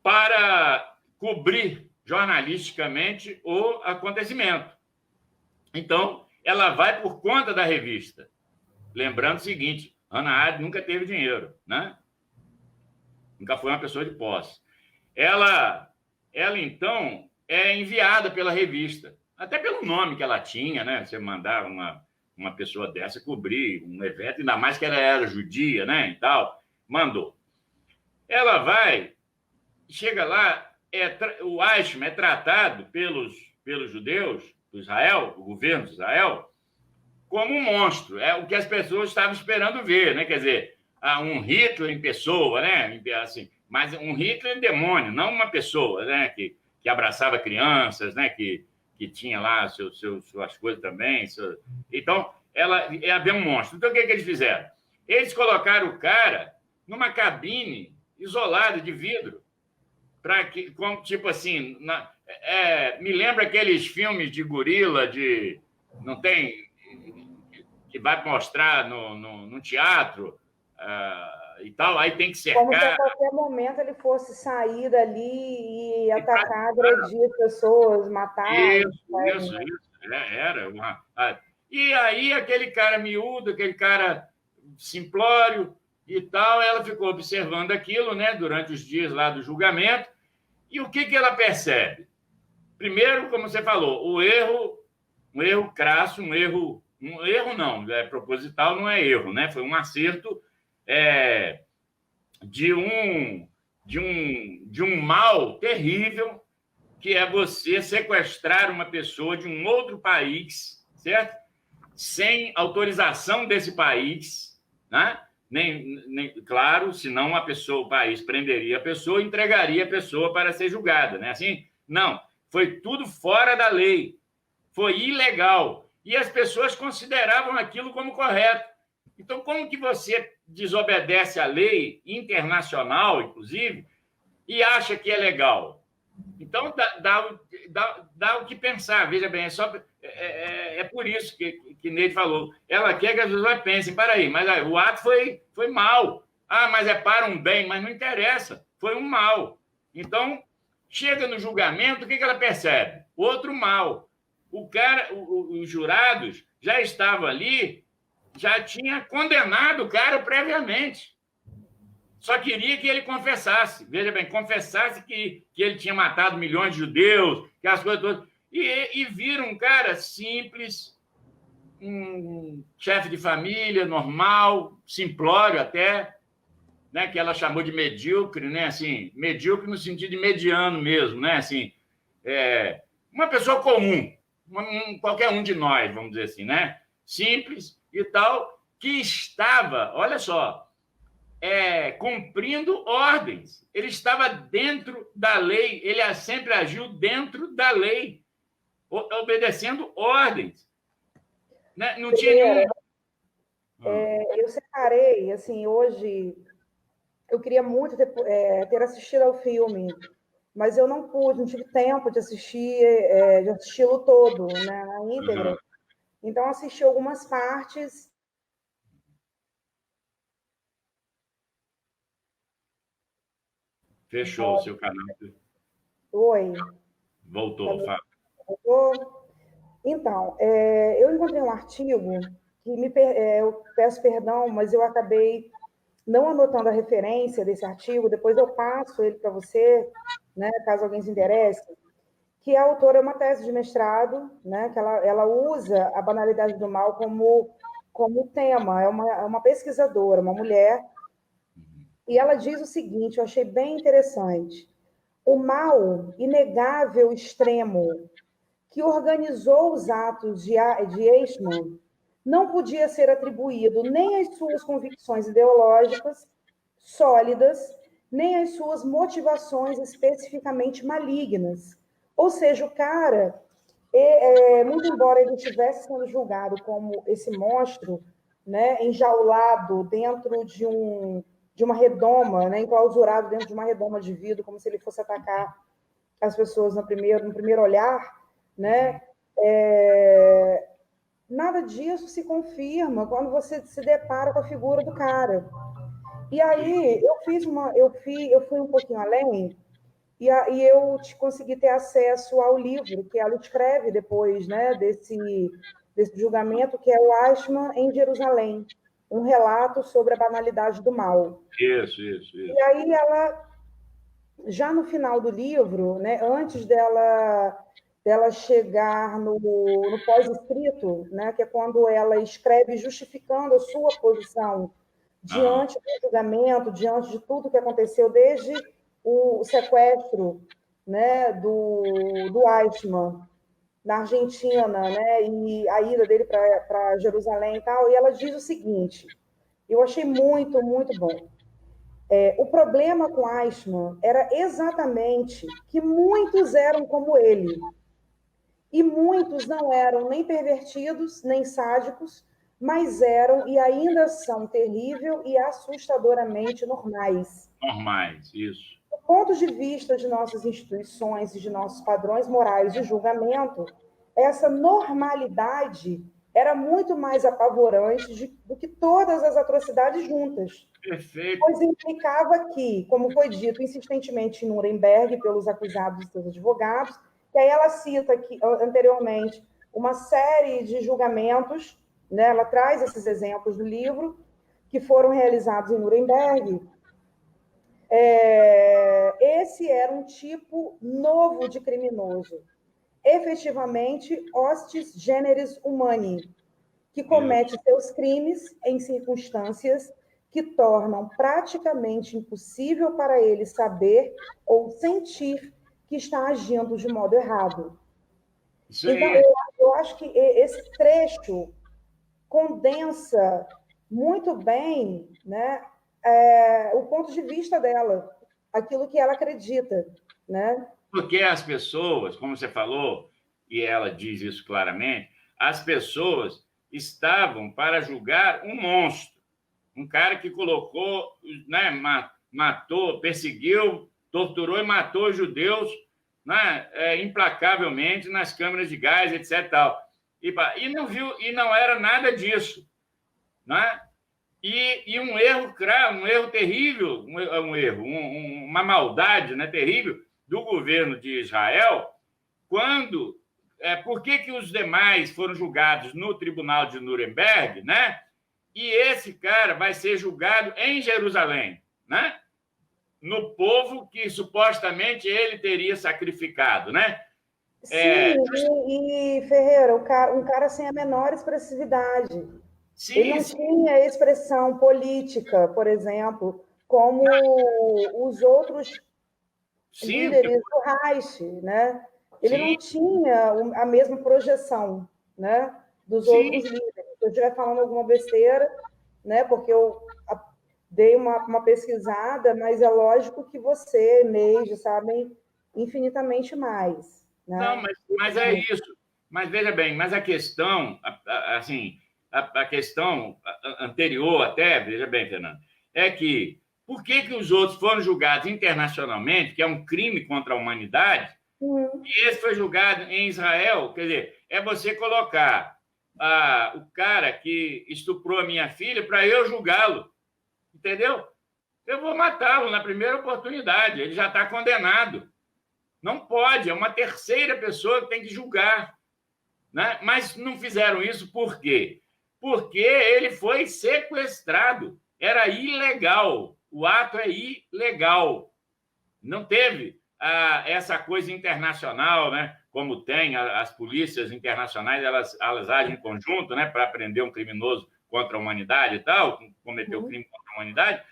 para cobrir jornalisticamente o acontecimento. Então, ela vai por conta da revista. Lembrando o seguinte, Hannah Arendt nunca teve dinheiro, né? Nunca foi uma pessoa de posse. Ela então, é enviada pela revista, até pelo nome que ela tinha, né? Você mandar uma pessoa dessa cobrir um evento, ainda mais que ela era judia, né? E tal, mandou. Ela vai, chega lá, o Eichmann é tratado pelos judeus do Israel, o governo de Israel, como um monstro. É o que as pessoas estavam esperando ver, né? Quer dizer, um Hitler em pessoa, né? Assim, mas um Hitler demônio, não uma pessoa, né? Que abraçava crianças, né? Que tinha lá suas coisas também. Então, ela havia um monstro. Então, o que eles fizeram? Eles colocaram o cara numa cabine isolada de vidro, para que, como, tipo assim, me lembra aqueles filmes de gorila, não tem, que vai mostrar no teatro e tal, aí tem que cercar. Como se a qualquer momento ele fosse sair dali e atacar, agredir as pessoas, matar. Isso. Era e aí aquele cara miúdo, aquele cara simplório e tal, ela ficou observando aquilo, né, durante os dias lá do julgamento. E o que ela percebe? Primeiro, como você falou, um erro crasso, um erro não, proposital não é erro, né? Foi um acerto de um mal terrível, que é você sequestrar uma pessoa de um outro país, certo? Sem autorização desse país, né? Claro, senão o país prenderia a pessoa e entregaria a pessoa para ser julgada, né? Assim, não, foi tudo fora da lei, foi ilegal, e as pessoas consideravam aquilo como correto. Então, como que você desobedece à lei internacional, inclusive, e acha que é legal? Então, dá o que pensar. Veja bem, é por isso que Neide falou. Ela quer que as pessoas pensem, peraí, mas o ato foi mal. Mas é para um bem, mas não interessa. Foi um mal. Então, chega no julgamento, o que ela percebe? Outro mal. Os jurados já estavam ali, já tinha condenado o cara previamente. Só queria que ele confessasse. Veja bem, confessasse que ele tinha matado milhões de judeus, que as coisas todas. E viram um cara simples, um chefe de família, normal, simplório até, né? Que ela chamou de medíocre, né? Assim, medíocre no sentido de mediano mesmo, né? Assim, uma pessoa comum, qualquer um de nós, vamos dizer assim, né? Simples e tal, que estava, olha só, cumprindo ordens. Ele estava dentro da lei, ele sempre agiu dentro da lei, obedecendo ordens. Né? Não tinha nenhum... Eu separei, assim, hoje, eu queria muito ter assistido ao filme, mas eu não pude, não tive tempo de assisti-lo todo, né, na íntegra. Então, assisti algumas partes. Fechou o seu canal. Oi. Voltou, Fábio. Voltou? Então, eu encontrei um artigo que eu peço perdão, mas eu acabei não anotando a referência desse artigo, depois eu passo ele para você, né, caso alguém se interesse, que a autora é uma tese de mestrado, né, que ela usa a banalidade do mal como tema, é uma pesquisadora, uma mulher, e ela diz o seguinte, eu achei bem interessante: o mal inegável extremo que organizou os atos de Eichmann não podia ser atribuído nem às suas convicções ideológicas sólidas, nem às suas motivações especificamente malignas. Ou seja, o cara, muito embora ele estivesse sendo julgado como esse monstro, né, enjaulado dentro de uma redoma, né, enclausurado dentro de uma redoma de vidro, como se ele fosse atacar as pessoas no primeiro olhar, né? Nada disso se confirma quando você se depara com a figura do cara. E aí eu fui um pouquinho além e eu consegui ter acesso ao livro que ela escreve depois, né, desse julgamento, que é o Eichmann em Jerusalém, um relato sobre a banalidade do mal. Isso. E aí ela, já no final do livro, né, antes dela chegar no pós-escrito, né, que é quando ela escreve justificando a sua posição diante do julgamento, diante de tudo que aconteceu, desde o sequestro, né, do Eichmann na Argentina, né, e a ida dele para Jerusalém e tal, e ela diz o seguinte, eu achei muito, muito bom. O problema com Eichmann era exatamente que muitos eram como ele, e muitos não eram nem pervertidos, nem sádicos, mas eram e ainda são terrível e assustadoramente normais. Normais, isso. Do ponto de vista de nossas instituições e de nossos padrões morais de julgamento, essa normalidade era muito mais apavorante do que todas as atrocidades juntas. Perfeito. Pois implicava que, como foi dito insistentemente em Nuremberg pelos acusados e seus advogados, que aí ela cita aqui, anteriormente uma série de julgamentos, né? Ela traz esses exemplos no livro, que foram realizados em Nuremberg. Esse era um tipo novo de criminoso, efetivamente hostis generis humani, que comete seus crimes em circunstâncias que tornam praticamente impossível para ele saber ou sentir que está agindo de modo errado. Então, eu acho que esse trecho condensa muito bem, né, o ponto de vista dela, aquilo que ela acredita, né? Porque as pessoas, como você falou, e ela diz isso claramente, as pessoas estavam para julgar um monstro, um cara que colocou, né, matou, perseguiu, torturou e matou judeus, né, implacavelmente nas câmaras de gás, etc. Tal. E não viu, e não era nada disso, né? E um erro terrível, uma maldade, né, terrível do governo de Israel, quando por que os demais foram julgados no Tribunal de Nuremberg, né? E esse cara vai ser julgado em Jerusalém, né? No povo que supostamente ele teria sacrificado, né? Sim, e Ferreira, um cara sem a menor expressividade. Sim, ele não tinha expressão política, por exemplo, como os outros líderes do Reich, né? Ele não tinha a mesma projeção, né, dos outros líderes. Se eu estiver falando alguma besteira, né, porque eu dei uma pesquisada, mas é lógico que você, Neide, sabem infinitamente mais. Né? Não, mas é isso. Mas veja bem, mas a questão, assim, a questão anterior até, veja bem, Fernando, é que por que os outros foram julgados internacionalmente, que é um crime contra a humanidade, e esse foi julgado em Israel? Quer dizer, é você colocar o cara que estuprou a minha filha para eu julgá-lo, entendeu? Eu vou matá-lo na primeira oportunidade, ele já está condenado. Não pode, é uma terceira pessoa que tem que julgar. Né? Mas não fizeram isso por quê? Porque ele foi sequestrado. Era ilegal. O ato é ilegal. Não teve essa coisa internacional, né? Como tem as polícias internacionais, elas agem em conjunto, né? Para prender um criminoso contra a humanidade e tal, cometeu crime contra a humanidade.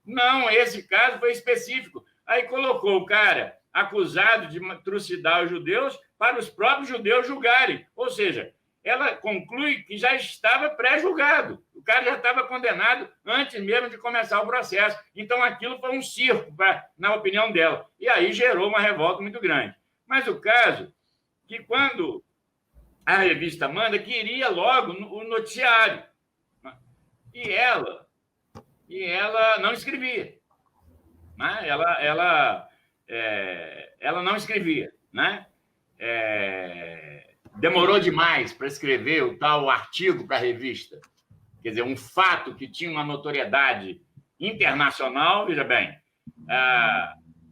Não, esse caso foi específico. Aí colocou o cara acusado de trucidar os judeus para os próprios judeus julgarem. Ou seja, ela conclui que já estava pré-julgado. O cara já estava condenado antes mesmo de começar o processo. Então, aquilo foi um circo, na opinião dela. E aí gerou uma revolta muito grande. Mas o caso que quando a revista manda, queria logo o noticiário. E ela não escrevia. Né? Ela não escrevia. Né? Demorou demais para escrever o tal artigo para a revista. Quer dizer, um fato que tinha uma notoriedade internacional, veja bem,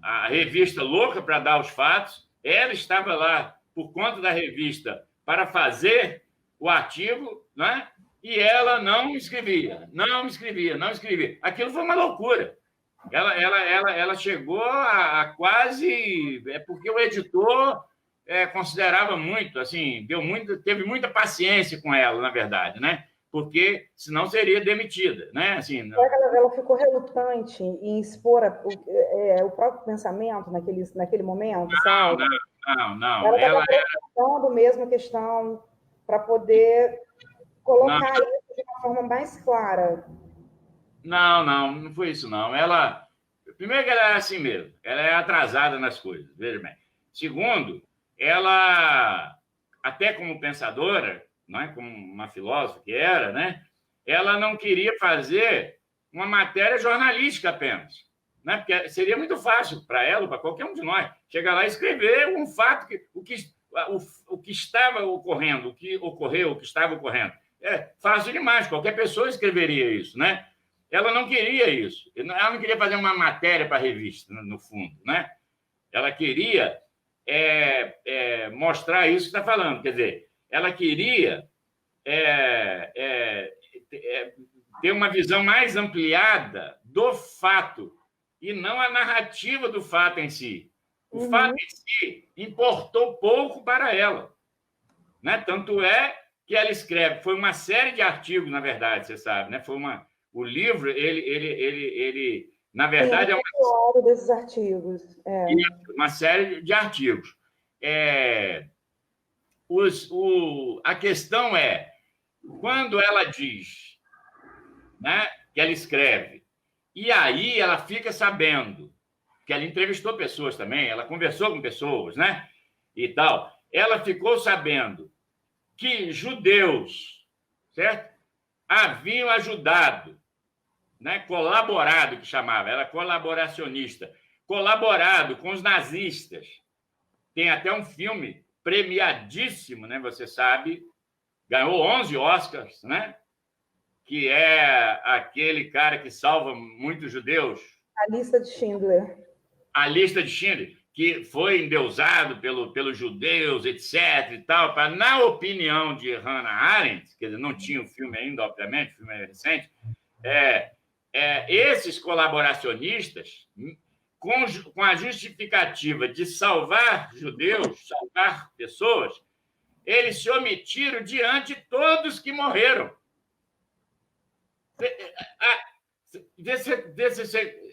a revista louca para dar os fatos, ela estava lá por conta da revista para fazer o artigo, né? E ela não escrevia. Aquilo foi uma loucura. Ela chegou a quase... porque o editor considerava muito, assim, teve muita paciência com ela, na verdade, né? Porque senão seria demitida, né? Assim, ela ficou relutante em expor o próprio pensamento naquele momento, sabe? Não. Ela estava apresentando mesmo a questão para poder colocar isso de uma forma mais clara. Não foi isso, não. Primeiro que ela é assim mesmo, ela é atrasada nas coisas, veja bem. Segundo, ela, até como pensadora, não é? Como uma filósofa que era, né? Ela não queria fazer uma matéria jornalística apenas, né? Porque seria muito fácil para ela, para qualquer um de nós, chegar lá e escrever um fato, o que estava ocorrendo, o que ocorreu, o que estava ocorrendo. É fácil demais, qualquer pessoa escreveria isso, né? Ela não queria isso. Ela não queria fazer uma matéria para a revista, no fundo, né? Ela queria mostrar isso que está falando. Quer dizer, ela queria ter uma visão mais ampliada do fato e não a narrativa do fato em si. O fato em si importou pouco para ela, né? Tanto é que ela escreve, foi uma série de artigos, na verdade, você sabe, né? O livro, ele na verdade, é uma desses artigos. Uma série de artigos. A questão é, quando ela diz, né, que ela escreve, e aí ela fica sabendo, que ela entrevistou pessoas também, ela conversou com pessoas, né, e tal, ela ficou sabendo que judeus, certo? Haviam ajudado, né, colaborado, que chamava, era colaboracionista, colaborado com os nazistas. Tem até um filme premiadíssimo, né, você sabe, ganhou 11 Oscars, né, que é aquele cara que salva muitos judeus. A Lista de Schindler. A Lista de Schindler, que foi endeusado pelos judeus, etc. e tal, na opinião de Hannah Arendt, quer dizer, não tinha o filme ainda, obviamente, o filme é recente, esses colaboracionistas, com a justificativa de salvar judeus, salvar pessoas, eles se omitiram diante de todos que morreram.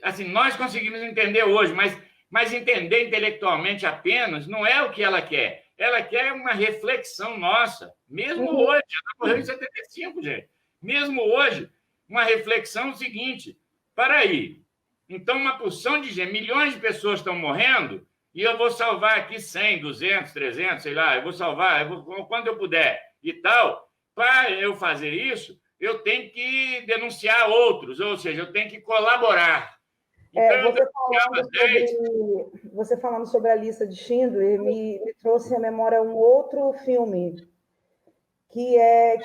Assim, nós conseguimos entender hoje, mas entender intelectualmente apenas não é o que ela quer. Ela quer uma reflexão nossa, mesmo hoje. Ela morreu em 75, gente. Mesmo hoje, uma reflexão seguinte. Para aí. Então, uma porção de gente, milhões de pessoas estão morrendo e eu vou salvar aqui 100, 200, 300, sei lá, eu vou salvar quando eu puder e tal. Para eu fazer isso, eu tenho que denunciar outros, ou seja, eu tenho que colaborar. Então, você falando sobre a Lista de Schindler me trouxe à memória um outro filme que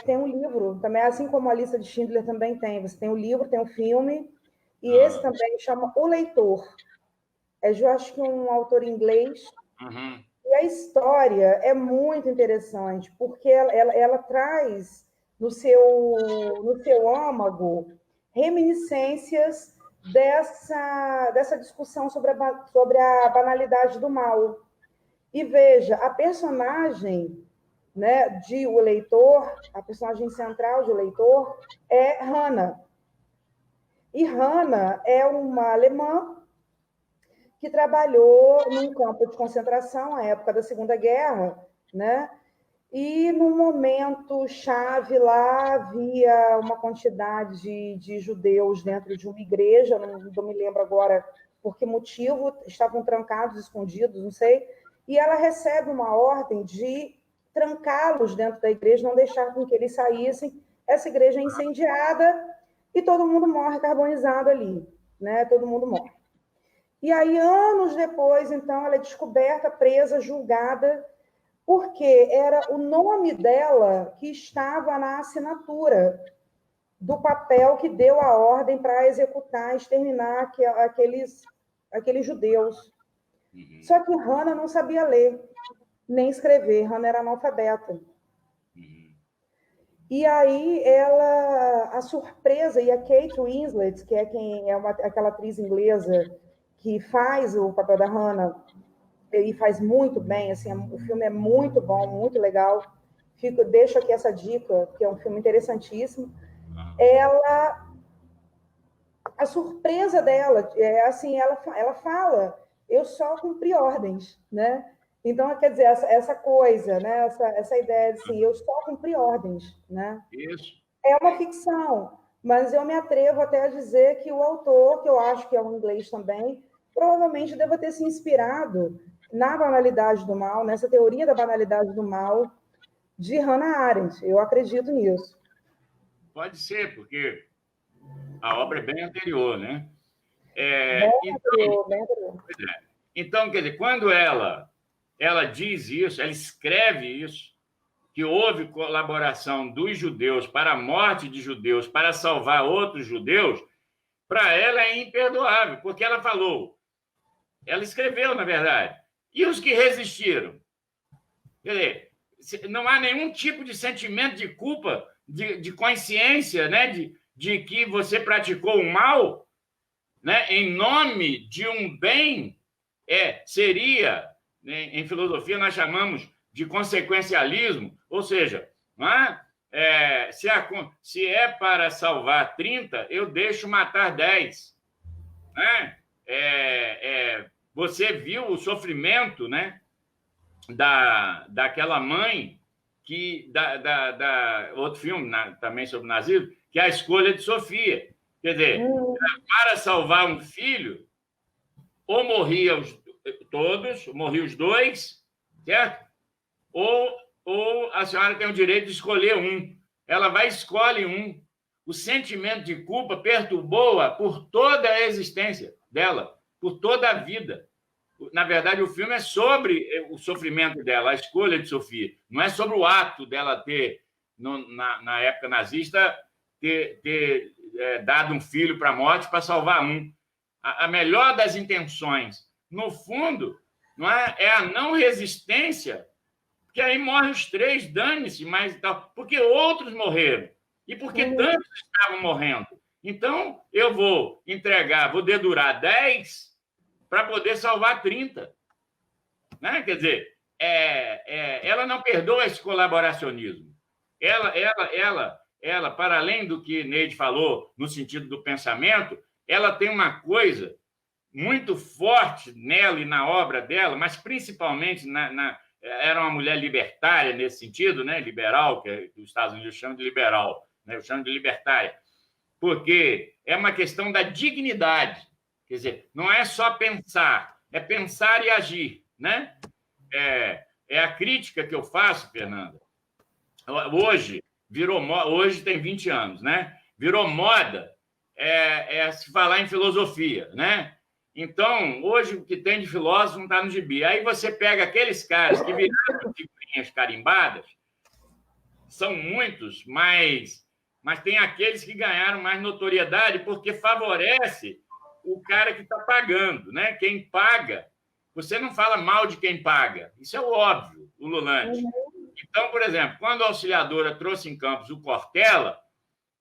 tem um livro, também assim como a Lista de Schindler também tem. Você tem o livro, tem o filme, e esse também chama O Leitor. Eu acho que um autor inglês. E a história é muito interessante, porque ela traz no seu âmago reminiscências dessa discussão sobre a banalidade do mal. E veja, a personagem, né, de O Leitor, a personagem central de O Leitor, é Hannah. E Hannah é uma alemã que trabalhou num campo de concentração na época da Segunda Guerra, né? E no momento chave lá havia uma quantidade de judeus dentro de uma igreja, não me lembro agora por que motivo, estavam trancados, escondidos, não sei, e ela recebe uma ordem de trancá-los dentro da igreja, não deixar com que eles saíssem. Essa igreja é incendiada e todo mundo morre carbonizado ali, né? Todo mundo morre. E aí, anos depois, então, ela é descoberta, presa, julgada, porque era o nome dela que estava na assinatura do papel que deu a ordem para executar, exterminar aqueles judeus. Uhum. Só que Hannah não sabia ler, nem escrever. Hannah era analfabeta. Uhum. E aí, a surpresa, e a Kate Winslet, que é aquela atriz inglesa que faz o papel da Hannah, e faz muito bem, assim, o filme é muito bom, muito legal. Deixo aqui essa dica, que é um filme interessantíssimo. A surpresa dela é assim, ela fala, eu só cumpri ordens, né? Então, quer dizer, essa coisa, né? Essa ideia de assim, eu só cumpri ordens, né? Isso. É uma ficção, mas eu me atrevo até a dizer que o autor, que eu acho que é um inglês também, provavelmente deva ter se inspirado na banalidade do mal, nessa teoria da banalidade do mal de Hannah Arendt. Eu acredito nisso. Pode ser, porque a obra é bem anterior, né? Bem anterior. Então, quer dizer, quando ela diz isso, ela escreve isso, que houve colaboração dos judeus para a morte de judeus, para salvar outros judeus, para ela é imperdoável, porque ela falou, ela escreveu, na verdade, e os que resistiram? Quer dizer, não há nenhum tipo de sentimento de culpa, de consciência, né? de que você praticou um mal, né? Em nome de um bem, seria, né? Em filosofia nós chamamos de consequencialismo, ou seja, não é? Se é para salvar 30, eu deixo matar 10. Né? Você viu o sofrimento, né? daquela mãe que outro filme também sobre o nazismo, que é A Escolha de Sofia. Quer dizer, para salvar um filho, ou morria todos, morriam os dois, certo? Ou a senhora tem o direito de escolher um. Ela vai e escolhe um. O sentimento de culpa perturbou-a por toda a existência dela, por toda a vida. Na verdade, o filme é sobre o sofrimento dela, a escolha de Sofia. Não é sobre o ato dela ter, na época nazista, ter dado um filho para a morte para salvar um. A melhor das intenções, no fundo, não é a não resistência, porque aí morrem os 3, dane-se, mas tal, porque outros morreram e porque tantos estavam morrendo. Então, eu vou dedurar 10 para poder salvar 30. Né? Quer dizer, ela não perdoa esse colaboracionismo. Ela, para além do que Neide falou, no sentido do pensamento, ela tem uma coisa muito forte nela e na obra dela, mas principalmente era uma mulher libertária nesse sentido, né? Liberal, que os Estados Unidos chamam de liberal, né? Eu chamo de libertária, porque é uma questão da dignidade. Quer dizer, não é só pensar, é pensar e agir, né? É a crítica que eu faço, Fernanda. Hoje tem 20 anos, né? Virou moda se falar em filosofia, né? Então, hoje o que tem de filósofo não está no gibi. Aí você pega aqueles caras que viraram figurinhas carimbadas, são muitos, mas tem aqueles que ganharam mais notoriedade porque favorece o cara que está pagando, né? Quem paga, você não fala mal de quem paga. Isso é o óbvio, o Lulante. Então, por exemplo, quando a Auxiliadora trouxe em Campos o Cortella,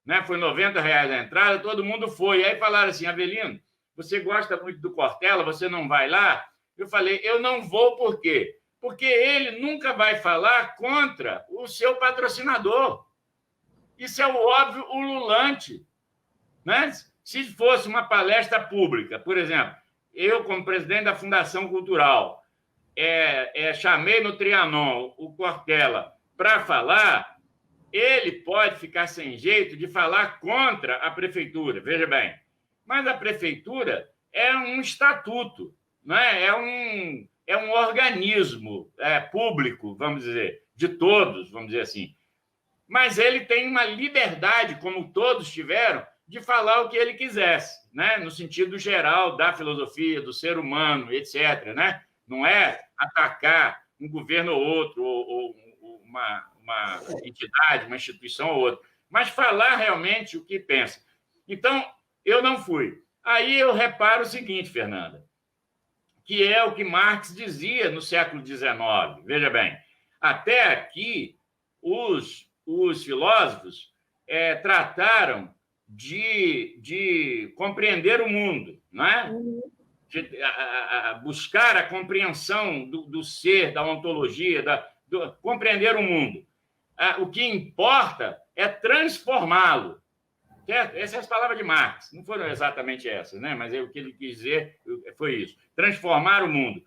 né? Foi R$ 90 a entrada, todo mundo foi. Aí falaram assim, Avelino, você gosta muito do Cortella, você não vai lá? Eu falei, eu não vou por quê? Porque ele nunca vai falar contra o seu patrocinador. Isso é o óbvio ululante, né? Se fosse uma palestra pública, por exemplo, eu, como presidente da Fundação Cultural, chamei no Trianon o Cortella para falar, ele pode ficar sem jeito de falar contra a prefeitura, veja bem. Mas a prefeitura é um estatuto, né? É um organismo público, vamos dizer, de todos, vamos dizer assim. Mas ele tem uma liberdade, como todos tiveram, de falar o que ele quisesse, né? No sentido geral da filosofia, do ser humano, etc. Né? Não é atacar um governo ou outro, ou uma entidade, uma instituição ou outra, mas falar realmente o que pensa. Então, eu não fui. Aí eu reparo o seguinte, Fernanda, que é o que Marx dizia no século XIX. Veja bem, até aqui, os filósofos trataram de compreender o mundo, não é? De buscar a compreensão do ser, da ontologia, compreender o mundo. O que importa é transformá-lo. Certo? Essas são as palavras de Marx. Não foram exatamente essas, né? Mas o que ele quis dizer foi isso. Transformar o mundo.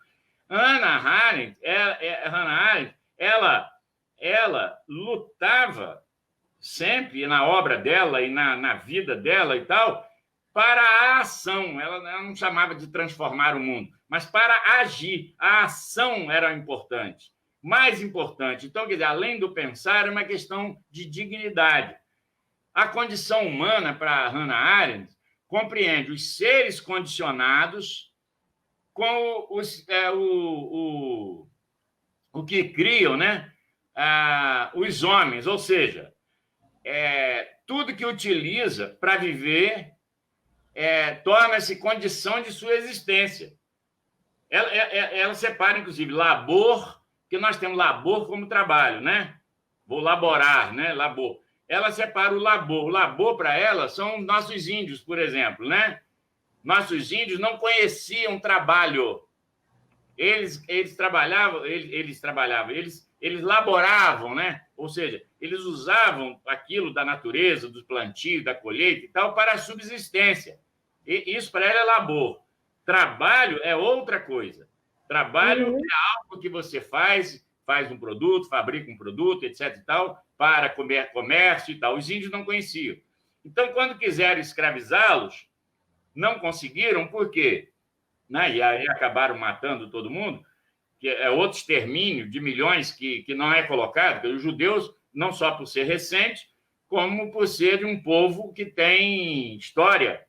Hannah Arendt, ela lutava sempre na obra dela e na vida dela e tal, para a ação. Ela não chamava de transformar o mundo, mas para agir. A ação era importante, mais importante. Então, quer dizer, além do pensar, é uma questão de dignidade. A condição humana, para Hannah Arendt, compreende os seres condicionados com o que criam, né? Os homens, ou seja, tudo que utiliza para viver torna-se condição de sua existência. Ela separa, inclusive, labor, que nós temos labor como trabalho, né? Vou laborar, né? Labor. Ela separa o labor. O labor, para ela, são nossos índios, por exemplo, né? Nossos índios não conheciam trabalho. Eles trabalhavam, eles laboravam, né? Ou seja, eles usavam aquilo da natureza, dos plantios, da colheita e tal, para a subsistência. E isso para ela é labor. Trabalho é outra coisa. Trabalho é algo que você faz um produto, fabrica um produto, etc. e tal, para comércio e tal. Os índios não conheciam. Então, quando quiseram escravizá-los, não conseguiram, por quê? Né? E aí acabaram matando todo mundo, que é outro extermínio de milhões que não é colocado, porque os judeus, não só por ser recente, como por ser de um povo que tem história,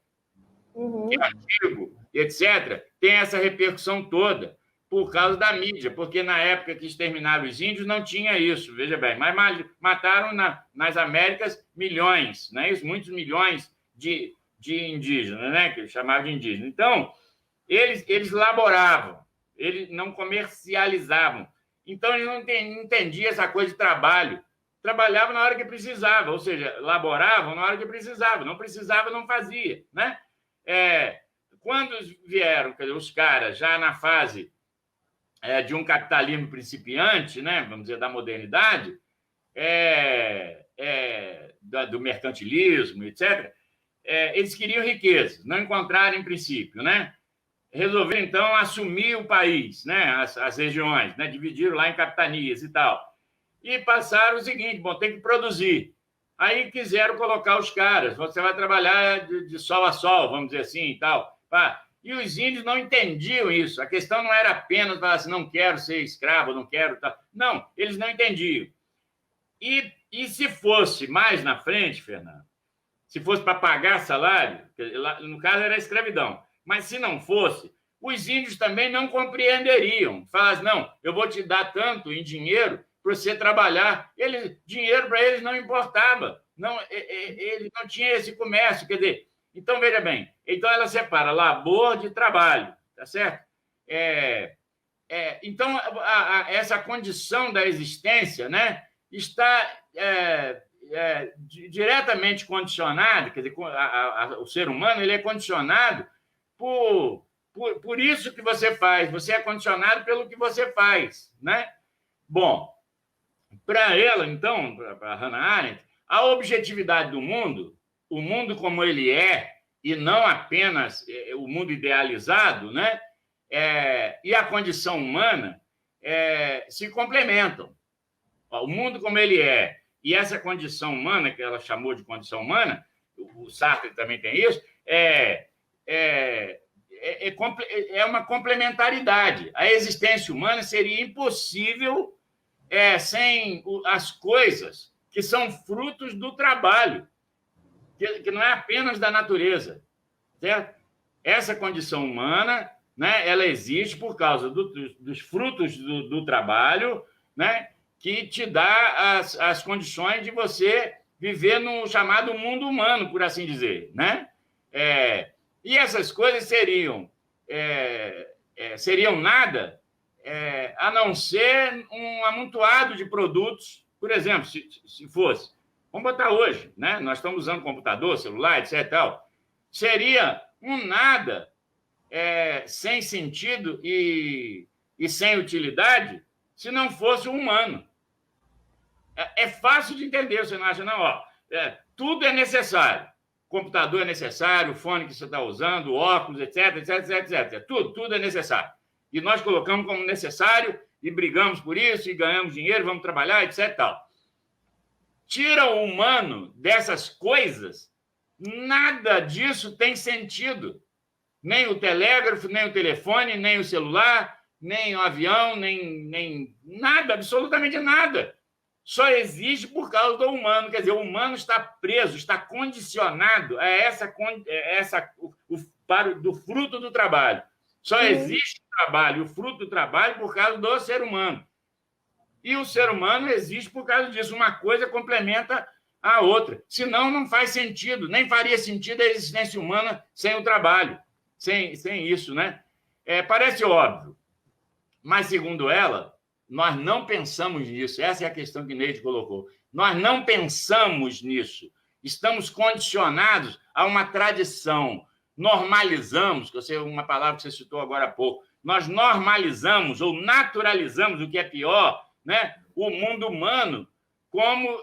que é antigo, etc., tem essa repercussão toda por causa da mídia, porque na época que exterminaram os índios não tinha isso, veja bem, mas mataram nas Américas milhões, não é isso? Muitos milhões de indígenas, né? Que eles chamavam de indígenas. Então, eles laboravam, eles não comercializavam. Então, eles não entendiam essa coisa de trabalho. Trabalhavam na hora que precisava, ou seja, laboravam na hora que precisava. Não precisava, não fazia, né? Quando vieram os caras já na fase de um capitalismo principiante, né? Vamos dizer, da modernidade, do mercantilismo, etc., eles queriam riqueza, não encontraram em princípio, né? Resolveram, então, assumir o país, né? As regiões, né? Dividiram lá em capitanias e tal. E passaram o seguinte, bom, tem que produzir. Aí quiseram colocar os caras, você vai trabalhar de sol a sol, vamos dizer assim, e tal. E os índios não entendiam isso. A questão não era apenas falar assim, não quero ser escravo, não quero... Tal. Não, eles não entendiam. E se fosse mais na frente, Fernando, se fosse para pagar salário, no caso era escravidão, mas se não fosse, os índios também não compreenderiam. Falassem, não, eu vou te dar tanto em dinheiro para você trabalhar. Dinheiro para eles não importava. Não, ele não tinha esse comércio. Quer dizer, então, veja bem, então ela separa labor de trabalho, tá certo? Então, essa condição da existência, né, está diretamente condicionado, quer dizer, o ser humano ele é condicionado por isso que você faz, você é condicionado pelo que você faz, né? Bom, para ela, então, para Hannah Arendt, a objetividade do mundo, o mundo como ele é, e não apenas o mundo idealizado, né? E a condição humana se complementam. O mundo como ele é e essa condição humana, que ela chamou de condição humana, o Sartre também tem isso, é uma complementaridade. A existência humana seria impossível sem as coisas que são frutos do trabalho, que não é apenas da natureza, certo? Essa condição humana, né, ela existe por causa dos frutos do trabalho, né, que te dá as condições de você viver no chamado mundo humano, por assim dizer, né? E essas coisas seriam nada a não ser um amontoado de produtos, por exemplo, se fosse. Vamos botar hoje, né? Nós estamos usando computador, celular, etc. Tal. Seria um nada sem sentido e sem utilidade se não fosse o humano. É fácil de entender, você não acha? Não, ó, tudo é necessário. O computador é necessário, o fone que você está usando, o óculos, etc, etc, etc, etc. Tudo é necessário. E nós colocamos como necessário e brigamos por isso e ganhamos dinheiro, vamos trabalhar, etc. Tal. Tira o humano dessas coisas, nada disso tem sentido. Nem o telégrafo, nem o telefone, nem o celular, nem o avião, nem nada, absolutamente nada. Só existe por causa do humano. Quer dizer, o humano está preso, está condicionado a do fruto do trabalho. Só existe o trabalho, o fruto do trabalho, por causa do ser humano. E o ser humano existe por causa disso. Uma coisa complementa a outra. Senão, não faz sentido. Nem faria sentido a existência humana sem o trabalho. Sem isso, né? Parece óbvio. Mas, segundo ela, nós não pensamos nisso. Essa é a questão que Neide colocou. Nós não pensamos nisso. Estamos condicionados a uma tradição. Normalizamos, que uma palavra que você citou agora há pouco. Nós normalizamos ou naturalizamos, o que é pior, né? O mundo humano, como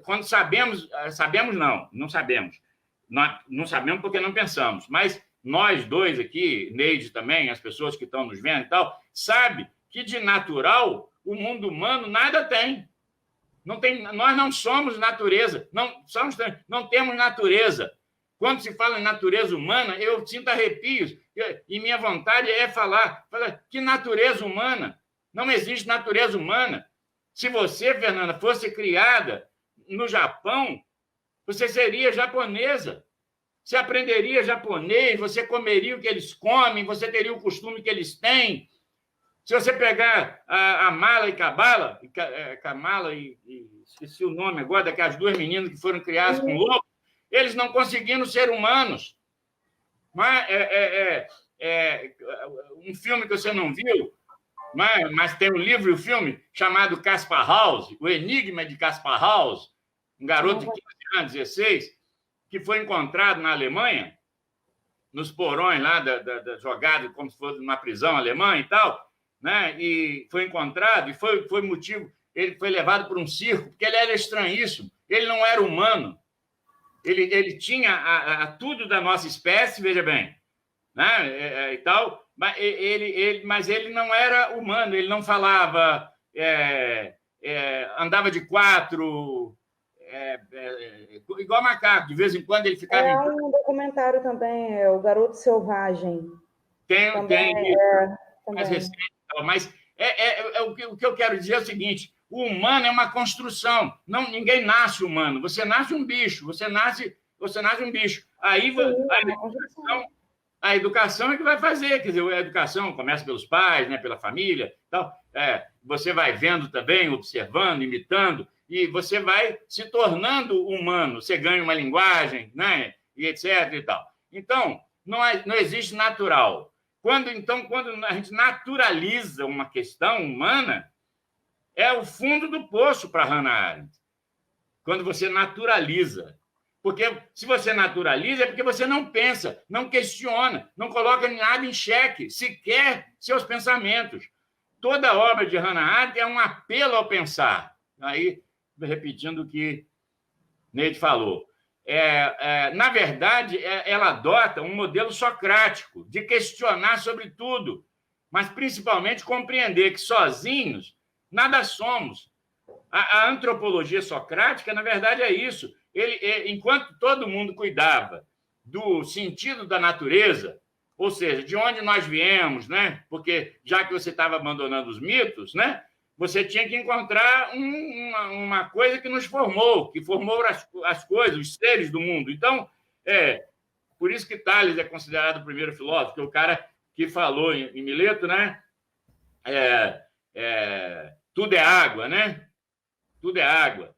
quando sabemos não sabemos. Não sabemos porque não pensamos, mas nós dois aqui, Neide também, as pessoas que estão nos vendo e tal, sabe que de natural o mundo humano nada tem. Nós não somos natureza, não temos natureza. Quando se fala em natureza humana, eu sinto arrepios e minha vontade é falar que natureza humana? Não existe natureza humana. Se você, Fernanda, fosse criada no Japão, você seria japonesa. Você aprenderia japonês, você comeria o que eles comem, você teria o costume que eles têm. Se você pegar a Mala e Kamala, esqueci o nome agora, daquelas duas meninas que foram criadas com lobo, eles não conseguiram ser humanos. Mas, um filme que você não viu, mas tem um livro e um filme chamado Caspar House, O Enigma de Caspar House, um garoto de 15 anos, 16, que foi encontrado na Alemanha, nos porões lá jogado como se fosse numa prisão alemã e tal, né? E foi encontrado, e foi motivo, ele foi levado para um circo, porque ele era estranhíssimo, ele não era humano, ele tinha tudo da nossa espécie, veja bem, né? E tal, mas ele não era humano, ele não falava, andava de quatro, igual macaco, de vez em quando ele ficava... Há um documentário também, O Garoto Selvagem. Tem mais recente, mas o que eu quero dizer é o seguinte: o humano é uma construção, ninguém nasce humano, você nasce um bicho, você nasce um bicho. Aí a educação é que vai fazer, quer dizer, a educação começa pelos pais, né, pela família, tal. Você vai vendo também, observando, imitando, e você vai se tornando humano, você ganha uma linguagem, né, e etc. e tal. Então, não existe natural. Quando a gente naturaliza uma questão humana, é o fundo do poço para Hannah Arendt. quando você naturaliza. Porque se você naturaliza, é porque você não pensa, não questiona, não coloca nada em xeque, sequer seus pensamentos. Toda obra de Hannah Arendt é um apelo ao pensar. Aí, repetindo o que Neide falou. Na verdade, ela adota um modelo socrático de questionar sobre tudo, mas principalmente compreender que sozinhos nada somos. A antropologia socrática, na verdade, é isso. Enquanto todo mundo cuidava do sentido da natureza, ou seja, de onde nós viemos, né? Porque já que você estava abandonando os mitos, né? Você tinha que encontrar uma coisa que nos formou, que formou as coisas, os seres do mundo. Então, por isso que Tales é considerado o primeiro filósofo, que é o cara que falou em Mileto, né? Tudo é água, né? Tudo é água.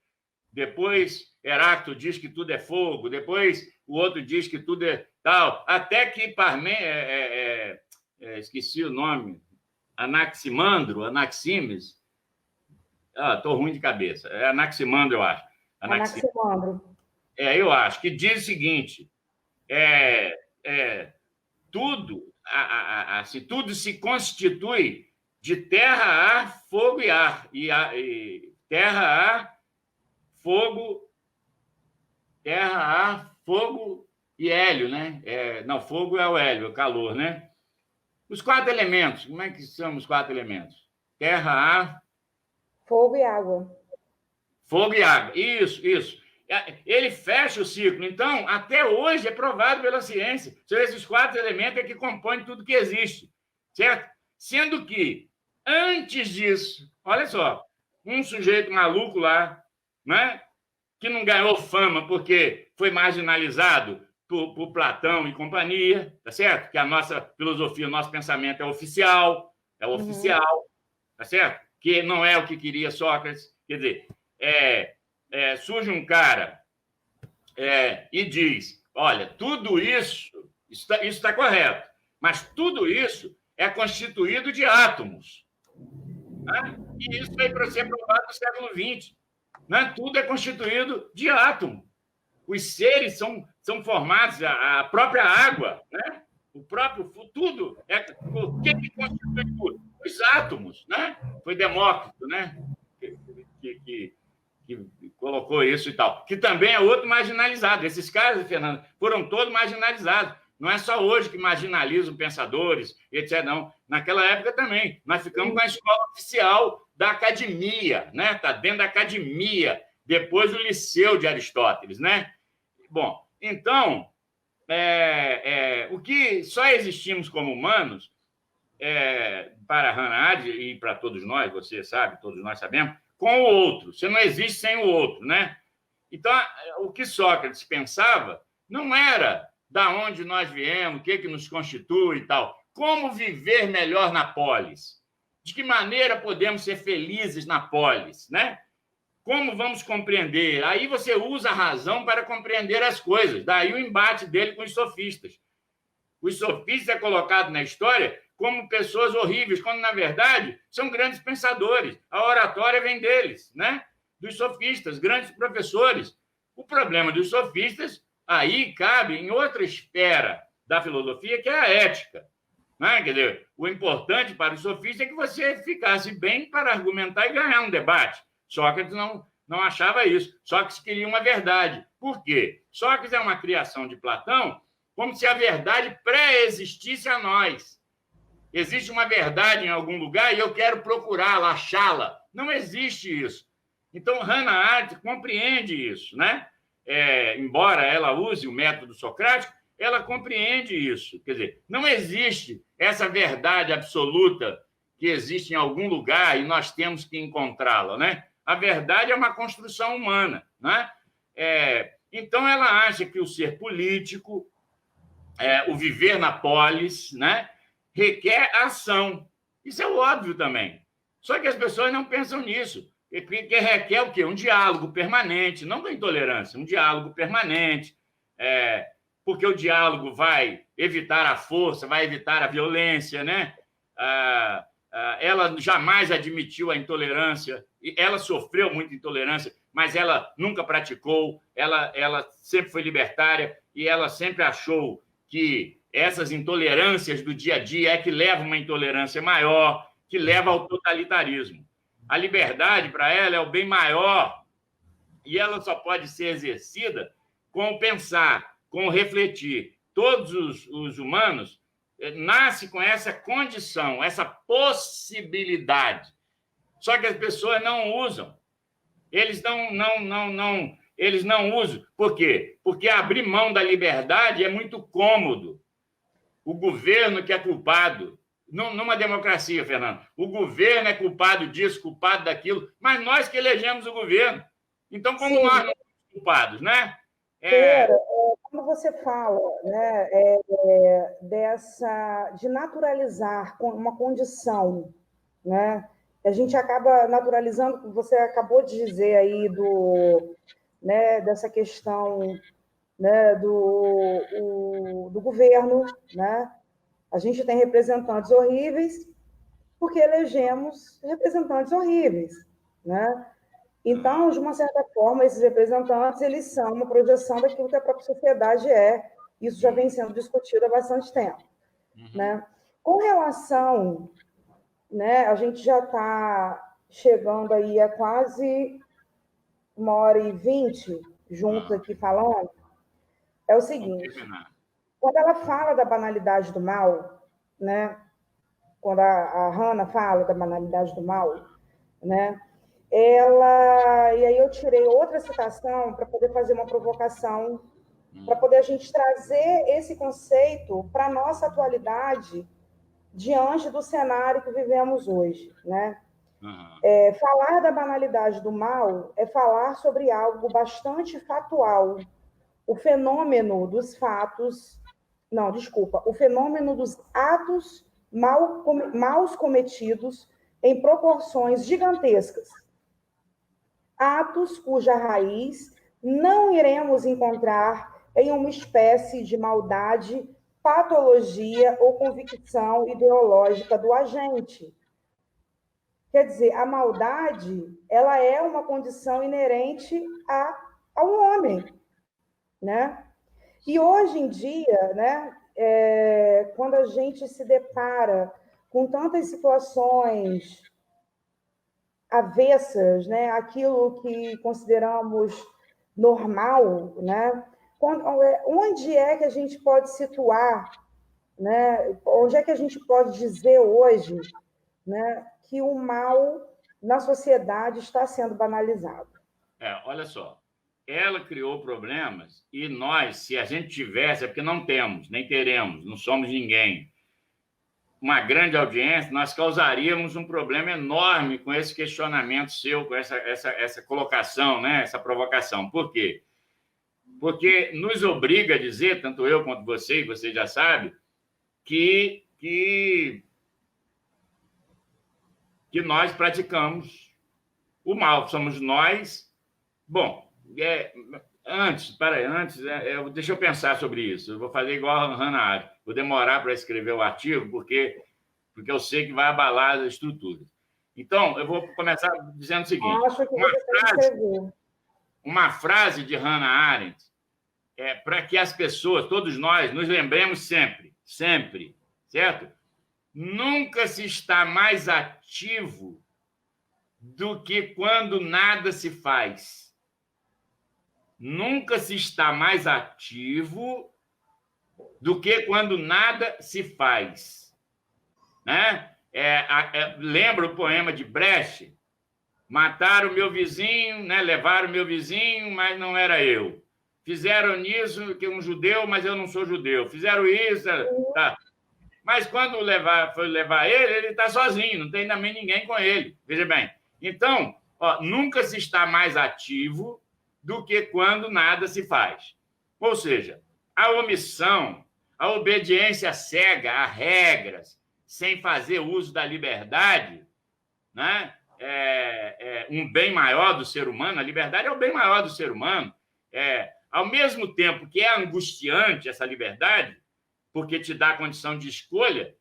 Depois, Heráclito diz que tudo é fogo. Depois, o outro diz que tudo é tal. Até que Parmênides, esqueci o nome, Anaximes. Estou ruim de cabeça. É Anaximandro, eu acho. Anaximandro. Eu acho, que diz o seguinte, tudo, assim, tudo se constitui de terra, ar, fogo e ar. Terra, ar, fogo e hélio, né? Não, fogo é o hélio, o calor, né? Os 4 elementos, como é que são os 4 elementos? Terra, ar... Fogo e água. Fogo e água, isso. Ele fecha o ciclo. Então, até hoje é provado pela ciência. São esses 4 elementos que compõem tudo que existe, certo? Sendo que, antes disso, olha só, um sujeito maluco lá, né, que não ganhou fama porque foi marginalizado por Platão e companhia, tá certo? Que a nossa filosofia, o nosso pensamento é oficial, tá certo? Que não é o que queria Sócrates. Quer dizer, surge um cara e diz, olha, tudo isso está correto, mas tudo isso é constituído de átomos. Né? E isso veio para ser provado no século XX. Né? Tudo é constituído de átomo. Os seres são formados, a própria água, né? O próprio tudo. O que constitui tudo? Os átomos, né? Foi Demócrito, né? Que colocou isso e tal. Que também é outro marginalizado. Esses caras, Fernando, foram todos marginalizados. Não é só hoje que marginalizam pensadores, etc. Não. Naquela época também. Nós ficamos com a escola oficial da academia, né? Está dentro da academia, depois o Liceu de Aristóteles, né? Bom, então, o que só existimos como humanos, para Hannah Arendt e para todos nós, você sabe, todos nós sabemos, com o outro. Você não existe sem o outro, né? Então, o que Sócrates pensava não era da onde nós viemos, o que nos constitui e tal. Como viver melhor na polis? De que maneira podemos ser felizes na polis, né? Como vamos compreender? Aí você usa a razão para compreender as coisas. Daí o embate dele com os sofistas. Os sofistas é colocado na história como pessoas horríveis, quando, na verdade, são grandes pensadores. A oratória vem deles, né? Dos sofistas, grandes professores. O problema dos sofistas aí cabe em outra esfera da filosofia, que é a ética. Né? Quer dizer, o importante para os sofistas é que você ficasse bem para argumentar e ganhar um debate. Sócrates não achava isso. Sócrates queria uma verdade. Por quê? Sócrates é uma criação de Platão como se a verdade pré-existisse a nós. Existe uma verdade em algum lugar e eu quero procurá-la, achá-la. Não existe isso. Então, Hannah Arendt compreende isso, né? Embora ela use o método socrático, ela compreende isso. Quer dizer, não existe essa verdade absoluta que existe em algum lugar e nós temos que encontrá-la, né? A verdade é uma construção humana, né? Então, ela acha que o ser político, o viver na polis, né, requer ação. Isso é óbvio também. Só que as pessoas não pensam nisso. Que requer o quê? Um diálogo permanente, não com intolerância, um diálogo permanente, porque o diálogo vai evitar a força, vai evitar a violência, né? ela jamais admitiu a intolerância, ela sofreu muita intolerância, mas ela nunca praticou, ela sempre foi libertária e ela sempre achou que essas intolerâncias do dia a dia é que levam a uma intolerância maior, que leva ao totalitarismo. A liberdade, para ela, é o bem maior e ela só pode ser exercida com o pensar, com o refletir. Todos os humanos nascem com essa condição, essa possibilidade. Só que as pessoas não usam. Eles eles não usam. Por quê? Porque abrir mão da liberdade é muito cômodo. O governo que é culpado. Numa democracia, Fernando, o governo é culpado disso, culpado daquilo, mas nós que elegemos o governo. Então, como Sim. nós não somos culpados, né? Quando você fala, né, de naturalizar uma condição, né, a gente acaba naturalizando, você acabou de dizer aí né, dessa questão, né, do governo, né? A gente tem representantes horríveis porque elegemos representantes horríveis, né? Então, de uma certa forma, esses representantes, eles são uma projeção daquilo que a própria sociedade é. Isso já vem sendo discutido há bastante tempo, né? Com relação, né, a gente já está chegando aí a quase 1h20 juntos aqui falando, é o seguinte, quando ela fala da banalidade do mal, né, quando a Hannah fala da banalidade do mal, né, e aí eu tirei outra citação para poder fazer uma provocação, para poder a gente trazer esse conceito para a nossa atualidade diante do cenário que vivemos hoje, né? Falar da banalidade do mal é falar sobre algo bastante factual, o fenômeno dos atos maus cometidos em proporções gigantescas. Atos cuja raiz não iremos encontrar em uma espécie de maldade, patologia ou convicção ideológica do agente. Quer dizer, a maldade, ela é uma condição inerente ao homem, né? E hoje em dia, né, quando a gente se depara com tantas situações avessas, né, aquilo que consideramos normal, né? Onde é que a gente pode situar, né? Onde é que a gente pode dizer hoje, né, que o mal na sociedade está sendo banalizado? Olha só, ela criou problemas e nós, se a gente tivesse, é porque não temos, nem teremos, não somos ninguém, uma grande audiência, nós causaríamos um problema enorme com esse questionamento seu, com essa colocação, né? Essa provocação. Por quê? Porque nos obriga a dizer, tanto eu quanto você, e você já sabe, que nós praticamos o mal, somos nós. Bom, deixa eu pensar sobre isso. Eu vou fazer igual a Hannah Arendt. Vou demorar para escrever o artigo, porque eu sei que vai abalar as estruturas. Então, eu vou começar dizendo o seguinte. Acho que uma frase de Hannah Arendt para que as pessoas, todos nós, nos lembremos sempre, certo? Nunca se está mais ativo do que quando nada se faz. Nunca se está mais ativo do que quando nada se faz. Né? Lembra o poema de Brecht? Mataram o meu vizinho, né? Levaram o meu vizinho, mas não era eu. Fizeram isso, que é um judeu, mas eu não sou judeu. Fizeram isso, tá. Mas quando foi levar ele está sozinho, não tem também ninguém com ele. Veja bem. Então, nunca se está mais ativo do que quando nada se faz. Ou seja, a omissão, a obediência cega a regras, sem fazer uso da liberdade, né? Um bem maior do ser humano. A liberdade é o bem maior do ser humano. Ao mesmo tempo que é angustiante essa liberdade, porque te dá a condição de escolha,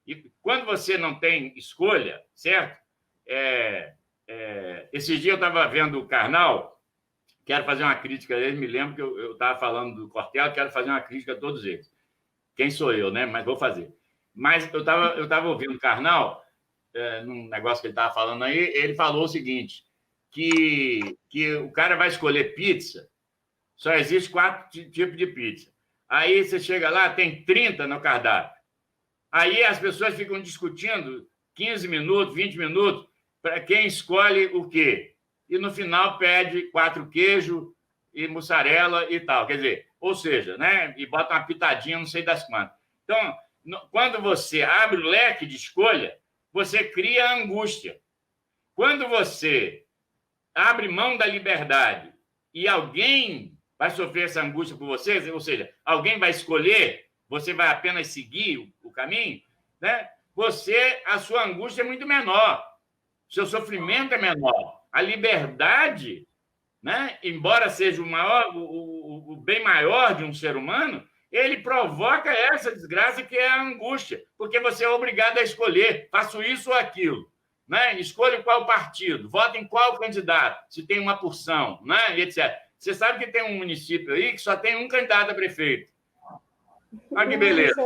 E quando você não tem escolha, certo? Esses dias eu estava vendo o Karnal, quero fazer uma crítica a ele, me lembro que eu estava falando do Cortella, quero fazer uma crítica a todos eles. Quem sou eu, né? Mas vou fazer. Mas eu estava ouvindo o Karnal, num negócio que ele estava falando aí, ele falou o seguinte, que o cara vai escolher pizza, só existe 4 tipos de pizza. Aí você chega lá, tem 30 no cardápio. Aí as pessoas ficam discutindo 15 minutos, 20 minutos, para quem escolhe o quê. E no final pede 4 queijos e mussarela e tal. Quer dizer, ou seja, né? E bota uma pitadinha, não sei das quantas. Então, quando você abre o leque de escolha, você cria angústia. Quando você abre mão da liberdade e alguém vai sofrer essa angústia por você, ou seja, alguém vai escolher, você vai apenas seguir o caminho, né? A sua angústia é muito menor, seu sofrimento é menor. A liberdade, né? Embora seja o bem maior de um ser humano, ele provoca essa desgraça que é a angústia, porque você é obrigado a escolher, faço isso ou aquilo, né? Escolha qual partido, vote em qual candidato, se tem uma porção, né? E etc. Você sabe que tem um município aí que só tem um candidato a prefeito. Olha que beleza.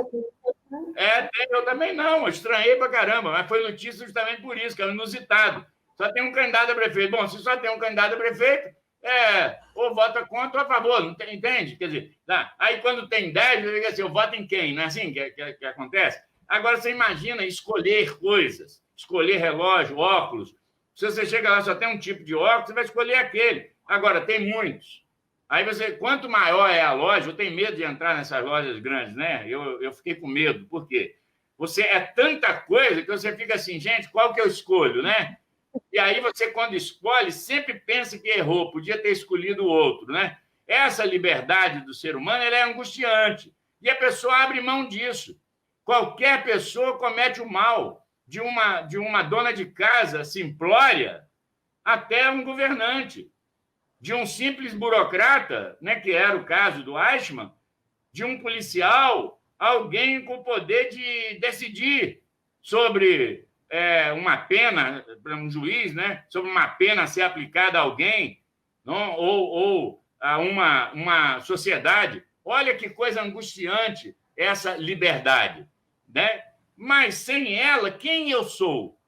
Eu também não, eu estranhei pra caramba, mas foi notícia justamente por isso, que é inusitado. Só tem um candidato a prefeito. Bom, se só tem um candidato a prefeito, ou vota contra ou a favor, não tem, entende? Quer dizer, tá. Aí quando tem 10, eu digo assim, eu voto em quem? Não é assim que acontece? Agora você imagina escolher coisas, escolher relógio, óculos. Se você chega lá só tem um tipo de óculos, você vai escolher aquele. Agora, tem muitos. Aí quanto maior é a loja, eu tenho medo de entrar nessas lojas grandes, né? Eu fiquei com medo. Por quê? Você é tanta coisa que você fica assim, gente, qual que eu escolho, né? E aí você, quando escolhe, sempre pensa que errou, podia ter escolhido o outro, né? Essa liberdade do ser humano, ela é angustiante. E a pessoa abre mão disso. Qualquer pessoa comete o mal, de uma dona de casa simplória até um governante, de um simples burocrata, né, que era o caso do Eichmann, de um policial, alguém com o poder de decidir sobre uma pena, para um juiz, né, sobre uma pena a ser aplicada a alguém, não? Ou a uma sociedade. Olha que coisa angustiante essa liberdade, né? Mas sem ela, quem eu sou?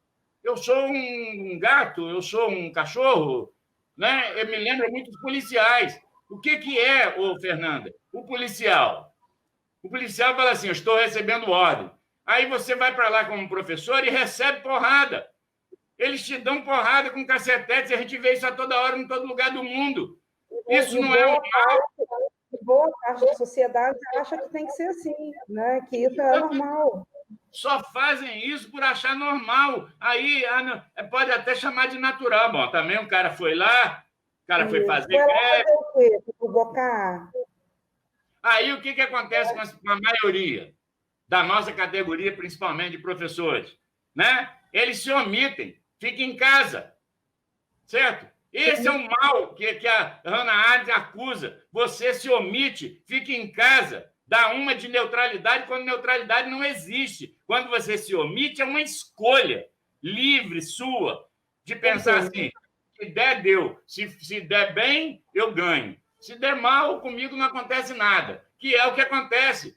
Eu sou um gato, eu sou um cachorro, né? Eu me lembro muito dos policiais. O que é, Fernanda? O policial fala assim, eu estou recebendo ordem. Aí você vai para lá como professor e recebe porrada. Eles te dão porrada com cacetetes, e a gente vê isso a toda hora, em todo lugar do mundo. Isso não é um mal. Boa parte da sociedade acha que tem que ser assim, né? Que isso é normal. Só fazem isso por achar normal. Aí pode até chamar de natural. Bom, também o cara foi lá, o cara foi fazer greve. O quê? Provocar. Aí o que acontece com a maioria da nossa categoria, principalmente de professores, né? Eles se omitem, ficam em casa, certo? Esse é o mal que a Hannah Arendt acusa. Você se omite, fica em casa, dá uma de neutralidade quando neutralidade não existe. Quando você se omite, é uma escolha livre sua de pensar assim, se der, deu. Se der bem, eu ganho. Se der mal, comigo não acontece nada, que é o que acontece.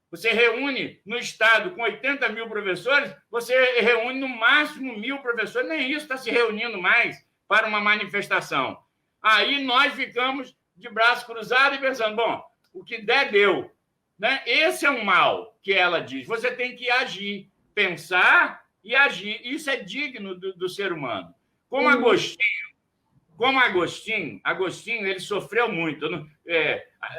Você reúne no Estado com 80 mil professores, você reúne no máximo 1.000 professores, nem isso está se reunindo mais para uma manifestação. Aí nós ficamos de braço cruzado e pensando, bom, o que der, deu. Né? Esse é um mal que ela diz. Você tem que agir, pensar e agir. Isso é digno do ser humano. Como Agostinho, ele sofreu muito.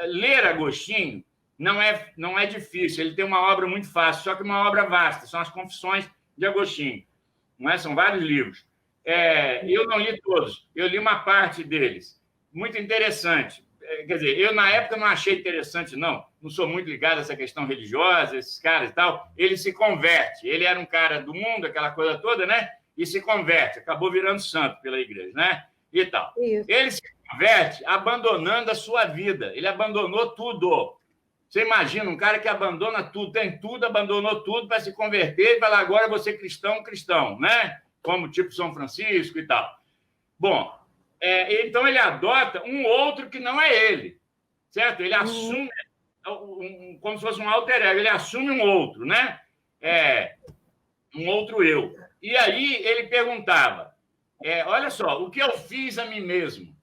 Ler Agostinho não é difícil, ele tem uma obra muito fácil, só que uma obra vasta, são as Confissões de Agostinho. Não é? São vários livros. Eu não li todos, eu li uma parte deles. Muito interessante. Quer dizer, eu na época não achei interessante, não sou muito ligado a essa questão religiosa, esses caras e tal. Ele se converte, ele era um cara do mundo, aquela coisa toda, né? E se converte, acabou virando santo pela igreja, né? E tal. Isso. Ele se converte abandonando a sua vida, ele abandonou tudo, Você imagina um cara que abandona tudo, tem tudo, abandonou tudo para se converter e falar, agora eu vou ser cristão, né? Como tipo São Francisco e tal. Bom, então ele adota um outro que não é ele, certo? Ele assume como se fosse um alter ego, ele assume um outro, né? Um outro eu. E aí ele perguntava, olha só, o que eu fiz a mim mesmo?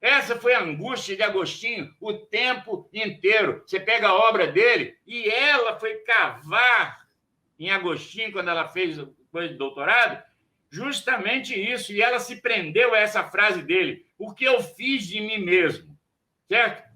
Essa foi a angústia de Agostinho o tempo inteiro. Você pega a obra dele e ela foi cavar em Agostinho, quando ela fez coisa de doutorado, justamente isso. E ela se prendeu a essa frase dele, o que eu fiz de mim mesmo, certo?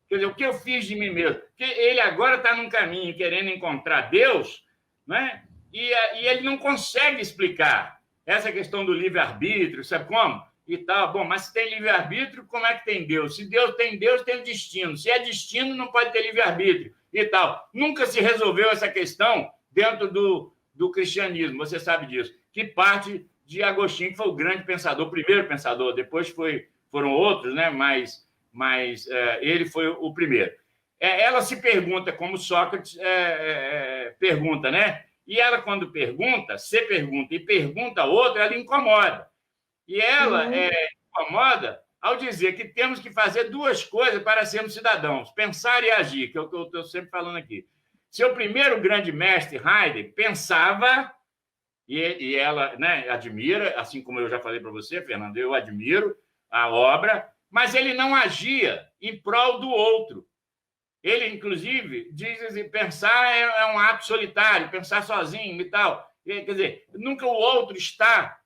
Quer dizer, o que eu fiz de mim mesmo? Porque ele agora está num caminho querendo encontrar Deus, né? E ele não consegue explicar essa questão do livre-arbítrio, sabe como? E tal. Bom, mas se tem livre-arbítrio, como é que tem Deus? Se Deus, tem destino. Se é destino, não pode ter livre-arbítrio e tal. Nunca se resolveu essa questão dentro do cristianismo, você sabe disso, que parte de Agostinho, que foi o grande pensador, o primeiro pensador, depois foram outros, né? Mas ele foi o primeiro. Ela se pergunta, como Sócrates pergunta, né? E ela, quando pergunta, se pergunta e pergunta a outra, ela incomoda. E ela incomoda ao dizer que temos que fazer duas coisas para sermos cidadãos, pensar e agir, que é o que eu estou sempre falando aqui. Seu primeiro grande mestre, Heidegger, pensava, e ela, né, admira, assim como eu já falei para você, Fernando, eu admiro a obra, mas ele não agia em prol do outro. Ele, inclusive, diz assim, pensar é um ato solitário, pensar sozinho e tal. Quer dizer, nunca o outro está,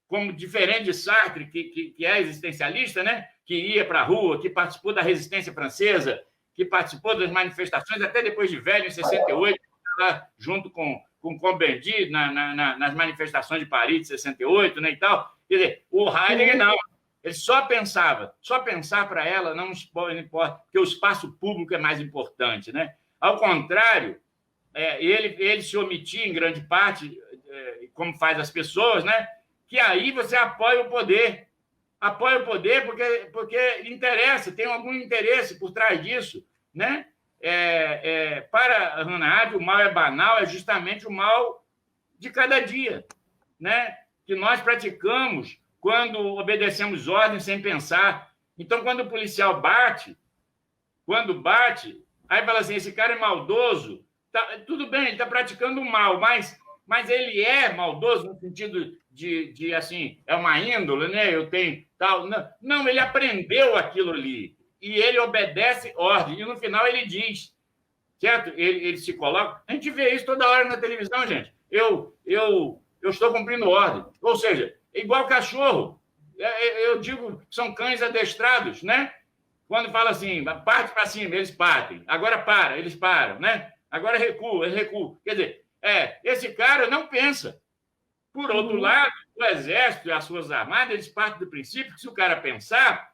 como diferente de Sartre, que é existencialista, né? Que ia para a rua, que participou da resistência francesa, que participou das manifestações, até depois de velho, em 68, lá, junto com Combendit, nas manifestações de Paris de 68, né, e tal. Quer dizer, o Heidegger não. Ele só pensar para ela não importa, porque o espaço público é mais importante, né? Ao contrário, ele se omitia em grande parte, como faz as pessoas, né? Que aí você apoia o poder. Apoia o poder porque interessa, tem algum interesse por trás disso, né? Para Hannah Arendt, o mal é banal, é justamente o mal de cada dia, né? Que nós praticamos quando obedecemos ordens sem pensar. Então, quando o policial bate, aí fala assim, esse cara é maldoso, tudo bem, ele está praticando o mal, mas ele é maldoso no sentido de assim, é uma índole, né? Eu tenho tal. Não, ele aprendeu aquilo ali e ele obedece ordem. E no final ele diz, certo? Ele se coloca. A gente vê isso toda hora na televisão, gente. Eu estou cumprindo ordem. Ou seja, é igual cachorro. Eu digo que são cães adestrados, né? Quando fala assim, parte para cima, eles partem. Agora para, eles param, né? Agora recua, eles recuam. Quer dizer, esse cara não pensa. Por outro lado, o Exército e as Forças Armadas, eles partem do princípio que se o cara pensar,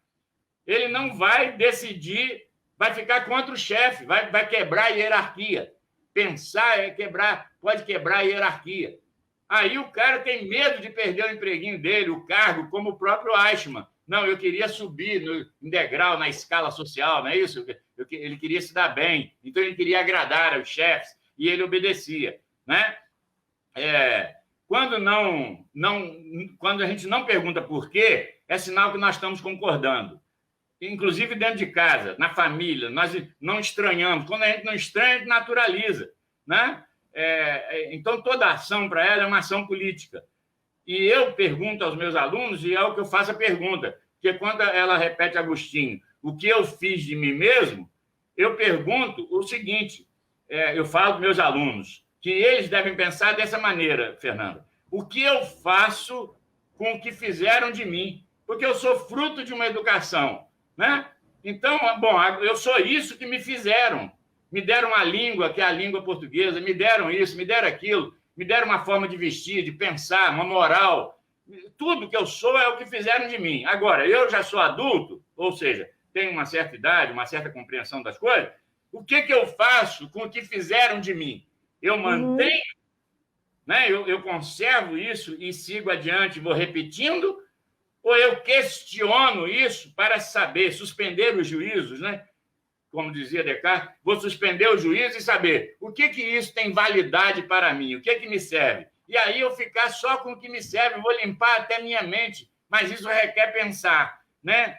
ele não vai decidir, vai ficar contra o chefe, vai quebrar a hierarquia. Pensar pode quebrar a hierarquia. Aí o cara tem medo de perder o empreguinho dele, o cargo, como o próprio Eichmann. Não, eu queria subir em degrau, na escala social, não é isso? Ele queria se dar bem, então ele queria agradar aos chefes, e ele obedecia, né? Quando a gente não pergunta por quê, é sinal que nós estamos concordando. Inclusive dentro de casa, na família, nós não estranhamos. Quando a gente não estranha, a gente naturaliza, né? Então, toda ação para ela é uma ação política. E eu pergunto aos meus alunos, e é o que eu faço a pergunta, que quando ela repete Agostinho, o que eu fiz de mim mesmo, eu pergunto o seguinte, eu falo para meus alunos, que eles devem pensar dessa maneira, Fernando. O que eu faço com o que fizeram de mim? Porque eu sou fruto de uma educação, né? Então, bom, eu sou isso que me fizeram. Me deram uma língua, que é a língua portuguesa, me deram isso, me deram aquilo, me deram uma forma de vestir, de pensar, uma moral. Tudo que eu sou é o que fizeram de mim. Agora, eu já sou adulto, ou seja, tenho uma certa idade, uma certa compreensão das coisas. O que eu faço com o que fizeram de mim? Eu mantenho, né? Eu conservo isso e sigo adiante, vou repetindo, ou eu questiono isso para saber, suspender os juízos, né? como dizia Descartes, vou suspender o juízo e saber o que isso tem validade para mim, o que me serve. E aí eu ficar só com o que me serve, vou limpar até minha mente, mas isso requer pensar, né?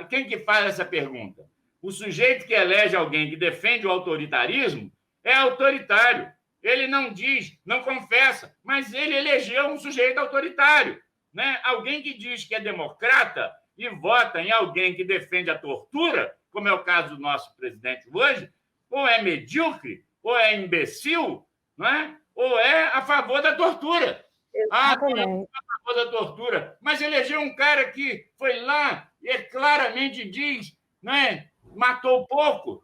Quem que faz essa pergunta? O sujeito que elege alguém que defende o autoritarismo é autoritário. Ele não diz, não confessa, mas ele elegeu um sujeito autoritário, né? Alguém que diz que é democrata e vota em alguém que defende a tortura, como é o caso do nosso presidente hoje, ou é medíocre, ou é imbecil, não é? Ou é a favor da tortura. Exatamente. A favor da tortura. Mas elegeu um cara que foi lá e claramente diz, né? Matou pouco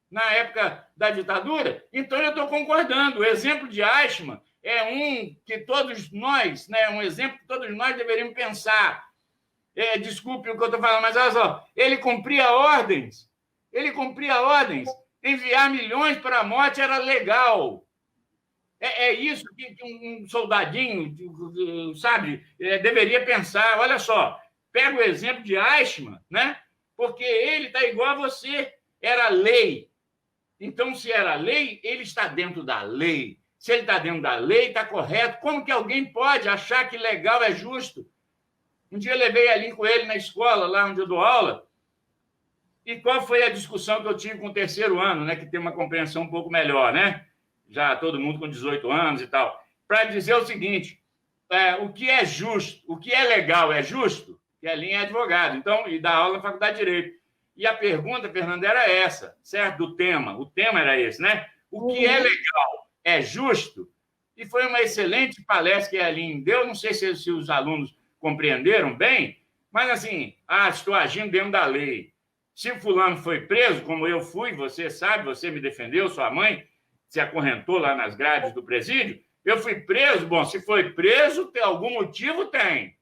na época da ditadura. Então, eu estou concordando. O exemplo de Eichmann é um que todos nós, né? Um exemplo que todos nós deveríamos pensar. Desculpe o que eu estou falando, mas olha só, ele cumpria ordens. Enviar milhões para a morte era legal. É isso que um soldadinho, sabe, deveria pensar. Olha só, pega o exemplo de Eichmann, né? Porque ele está igual a você. Era lei. Então, se era lei, ele está dentro da lei. Se ele está dentro da lei, está correto. Como que alguém pode achar que legal é justo? Um dia eu levei a Aline com ele na escola, lá onde eu dou aula, e qual foi a discussão que eu tive com o terceiro ano, né, que tem uma compreensão um pouco melhor, né? Já todo mundo com 18 anos e tal, para dizer o seguinte, o que é justo, o que é legal é justo, e a Aline é advogado, então, e dá aula na Faculdade de Direito. E a pergunta, Fernanda, era essa, certo? Do tema. O tema era esse, né? O que é legal é justo? E foi uma excelente palestra que a Aline deu, não sei se os alunos compreenderam bem, mas assim, estou agindo dentro da lei. Se fulano foi preso, como eu fui, você sabe, você me defendeu, sua mãe se acorrentou lá nas grades do presídio, eu fui preso, bom, se foi preso, tem algum motivo? Tem.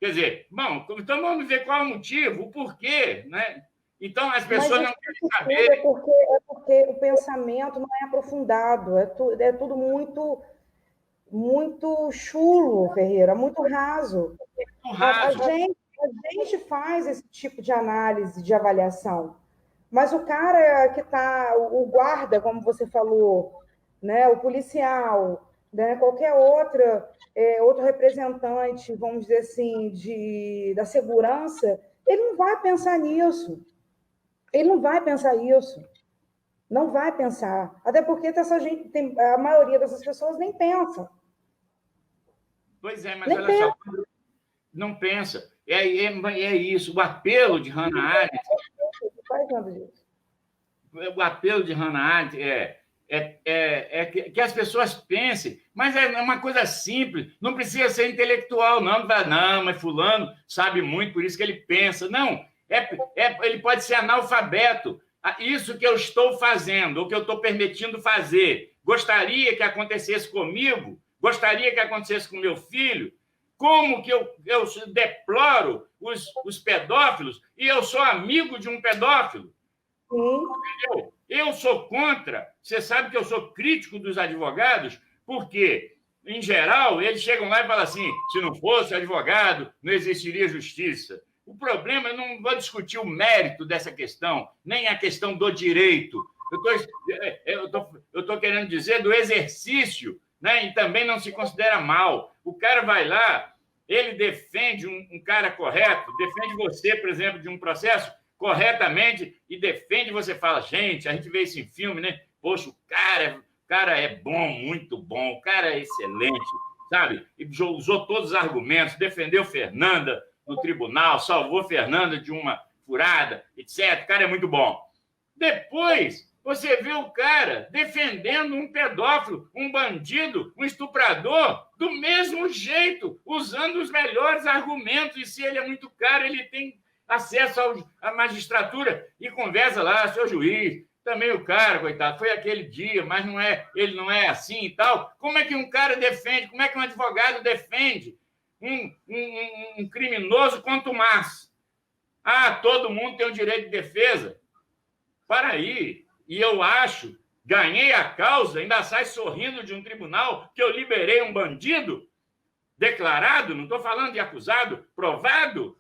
Quer dizer, bom, então vamos ver qual é o motivo, o porquê, né? Então, as pessoas não querem saber... É porque o pensamento não é aprofundado, é tudo muito... muito chulo, Ferreira, muito raso. Muito raso. A gente faz esse tipo de análise, de avaliação, mas o cara que está, o guarda, como você falou, né, o policial, né, qualquer outro representante, vamos dizer assim, da segurança, ele não vai pensar nisso. Ele não vai pensar isso. Não vai pensar. Até porque a maioria dessas pessoas nem pensa. Pois é, mas olha só, não pensa. É isso, o apelo de Hannah Arendt. O apelo de Hannah Arendt é que as pessoas pensem, mas é uma coisa simples, não precisa ser intelectual, não, mas fulano sabe muito, por isso que ele pensa. Não, ele pode ser analfabeto. Isso que eu estou fazendo, ou que eu estou permitindo fazer, gostaria que acontecesse comigo? Gostaria que acontecesse com meu filho? Como que eu deploro os pedófilos e eu sou amigo de um pedófilo? Entendeu? Eu sou contra. Você sabe que eu sou crítico dos advogados, porque, em geral, eles chegam lá e falam assim, se não fosse advogado, não existiria justiça. O problema, eu não vou discutir o mérito dessa questão, nem a questão do direito. Eu estou querendo dizer do exercício, né? E também não se considera mal. O cara vai lá, ele defende um cara correto, defende você, por exemplo, de um processo corretamente e defende, você fala, gente, a gente vê isso em filme, né? Poxa, o cara é bom, muito bom, o cara é excelente, sabe? E usou todos os argumentos, defendeu Fernanda no tribunal, salvou Fernanda de uma furada, etc. O cara é muito bom. Depois, você vê o cara defendendo um pedófilo, um bandido, um estuprador, do mesmo jeito, usando os melhores argumentos. E se ele é muito caro, ele tem acesso à magistratura e conversa lá, seu juiz, também o cara, coitado, foi aquele dia, mas ele não é assim e tal. Como é que um cara defende, como é que um advogado defende um criminoso contumaz? Todo mundo tem o direito de defesa. Para aí. E eu acho, ganhei a causa, ainda sai sorrindo de um tribunal que eu liberei um bandido declarado, não estou falando de acusado, provado,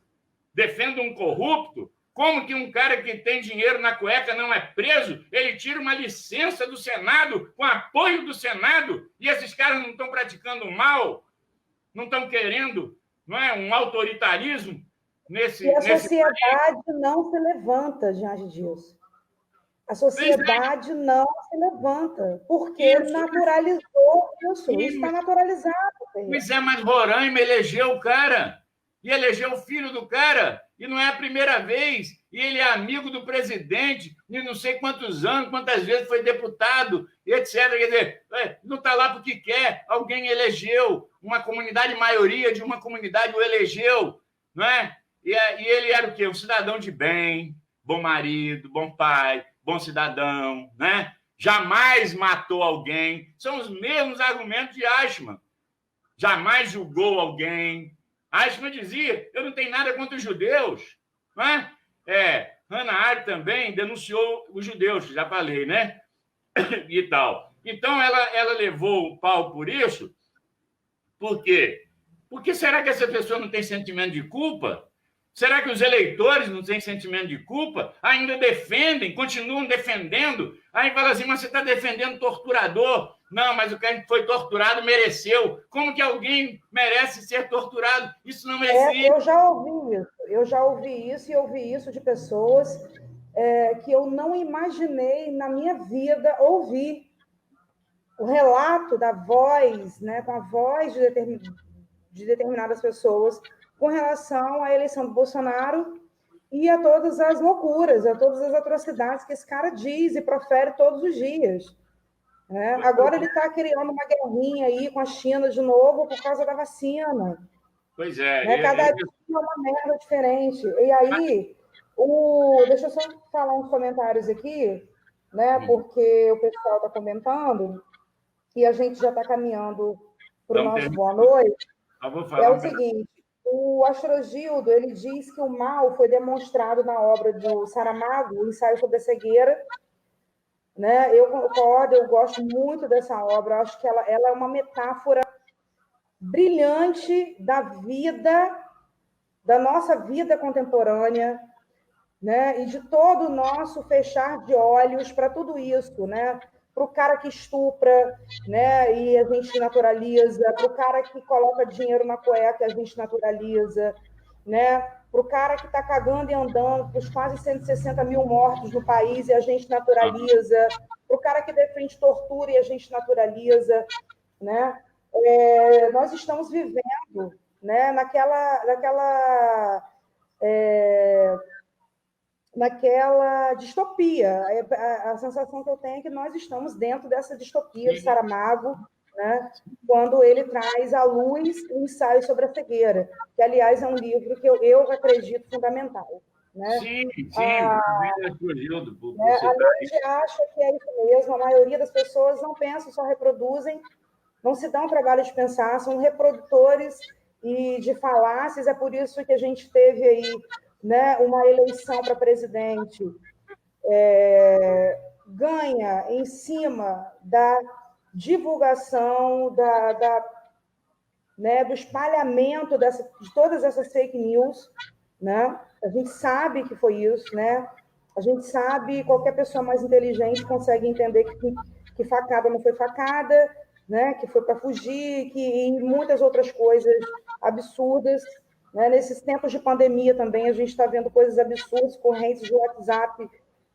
defendo um corrupto. Como que um cara que tem dinheiro na cueca não é preso? Ele tira uma licença do Senado, com apoio do Senado, e esses caras não estão praticando mal, não estão querendo, não é, um autoritarismo nesse E a país. sociedade não se levanta diante disso. A sociedade não se levanta, porque naturalizou isso. Isso está naturalizado. Pois é, mas Roraima elegeu o cara, e elegeu o filho do cara, e não é a primeira vez, e ele é amigo do presidente, e não sei quantos anos, quantas vezes foi deputado, etc. Quer dizer, não está lá porque quer, alguém elegeu, uma comunidade, maioria de uma comunidade o elegeu, não é? E ele era o quê? Um cidadão de bem, bom marido, bom pai, bom cidadão, né? Jamais matou alguém. São os mesmos argumentos de Eichmann. Jamais julgou alguém. Eichmann dizia, eu não tenho nada contra os judeus. Não é? Hannah Arendt também denunciou os judeus, já falei, né? E tal. Então, ela levou o pau por isso. Por quê? Porque será que essa pessoa não tem sentimento de culpa? Será que os eleitores não têm sentimento de culpa? Ainda defendem, continuam defendendo? Aí fala assim, mas você está defendendo torturador. Não, mas o cara que foi torturado mereceu. Como que alguém merece ser torturado? Isso não existe. Eu já ouvi isso e ouvi isso de pessoas que eu não imaginei na minha vida ouvir. O relato da voz, né, com a voz de determinadas pessoas com relação à eleição do Bolsonaro e a todas as loucuras, a todas as atrocidades que esse cara diz e profere todos os dias. Né? Agora ele está criando uma guerrinha aí com a China de novo por causa da vacina. Pois é. Né? Cada dia é uma merda diferente. E aí, deixa eu só falar uns comentários aqui, né? Porque o pessoal está comentando e a gente já está caminhando para o nosso boa noite. É o seguinte, o Astrogildo, ele diz que o mal foi demonstrado na obra do Saramago, o Ensaio sobre a Cegueira. Né? Eu concordo, eu gosto muito dessa obra, eu acho que ela é uma metáfora brilhante da vida, da nossa vida contemporânea, né? E de todo o nosso fechar de olhos para tudo isso, né? Para o cara que estupra, né? E a gente naturaliza, para o cara que coloca dinheiro na cueca, a gente naturaliza, né? Para o cara que está cagando e andando, para os quase 160 mil mortos no país e a gente naturaliza, para o cara que defende tortura e a gente naturaliza, né? Nós estamos vivendo, né? naquela distopia. A sensação que eu tenho é que nós estamos dentro dessa distopia de Saramago, né? Quando ele traz à luz o Ensaio sobre a Cegueira, que, aliás, é um livro que eu acredito fundamental. Né? Sim. A gente acha que é isso mesmo, a maioria das pessoas não pensam, só reproduzem, não se dão trabalho de pensar, são reprodutores e de falácias, é por isso que a gente teve aí, né, uma eleição para presidente ganha em cima da divulgação, né, do espalhamento de todas essas fake news, né? A gente sabe que foi isso, né? A gente sabe, qualquer pessoa mais inteligente consegue entender que facada não foi facada, né? Que foi para fugir, e muitas outras coisas absurdas. Né? Nesses tempos de pandemia também, a gente está vendo coisas absurdas, correntes de WhatsApp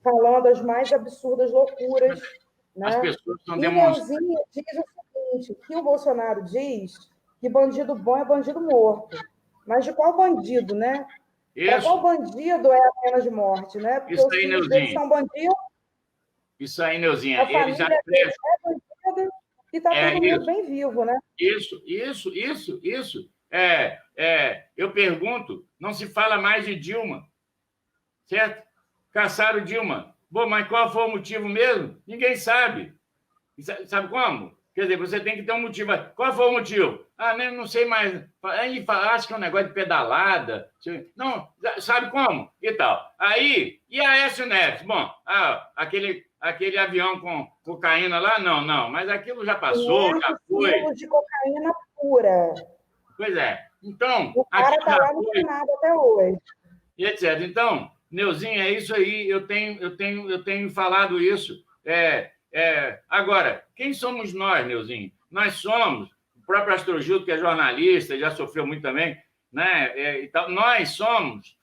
falando as mais absurdas loucuras. Né? As pessoas estão demonstrando. E Neuzinha diz o seguinte, que o Bolsonaro diz que bandido bom é bandido morto. Mas de qual bandido, né? Para qual bandido é a pena de morte, né? Porque isso os filhos deles são bandidos. Isso aí, Neuzinha. A família deles é bandida e está todo mundo bem vivo, né? Isso. Eu pergunto, não se fala mais de Dilma, certo? Caçaram Dilma. Bom, mas qual foi o motivo mesmo? Ninguém sabe. Sabe como? Quer dizer, você tem que ter um motivo. Qual foi o motivo? Não sei mais. Aí acho que é um negócio de pedalada. Não, sabe como? E tal. Aí, e a Aécio Neves? Bom, aquele avião com cocaína lá? Não. Mas aquilo já passou, já foi. De cocaína pura. Pois é. Então... O cara está lá no Senado até hoje. E etc. Então, Neuzinho, é isso aí, eu tenho falado isso. Agora, quem somos nós, Neuzinho? Nós somos, o próprio Astrogildo, que é jornalista, já sofreu muito também, né? E tal, nós somos,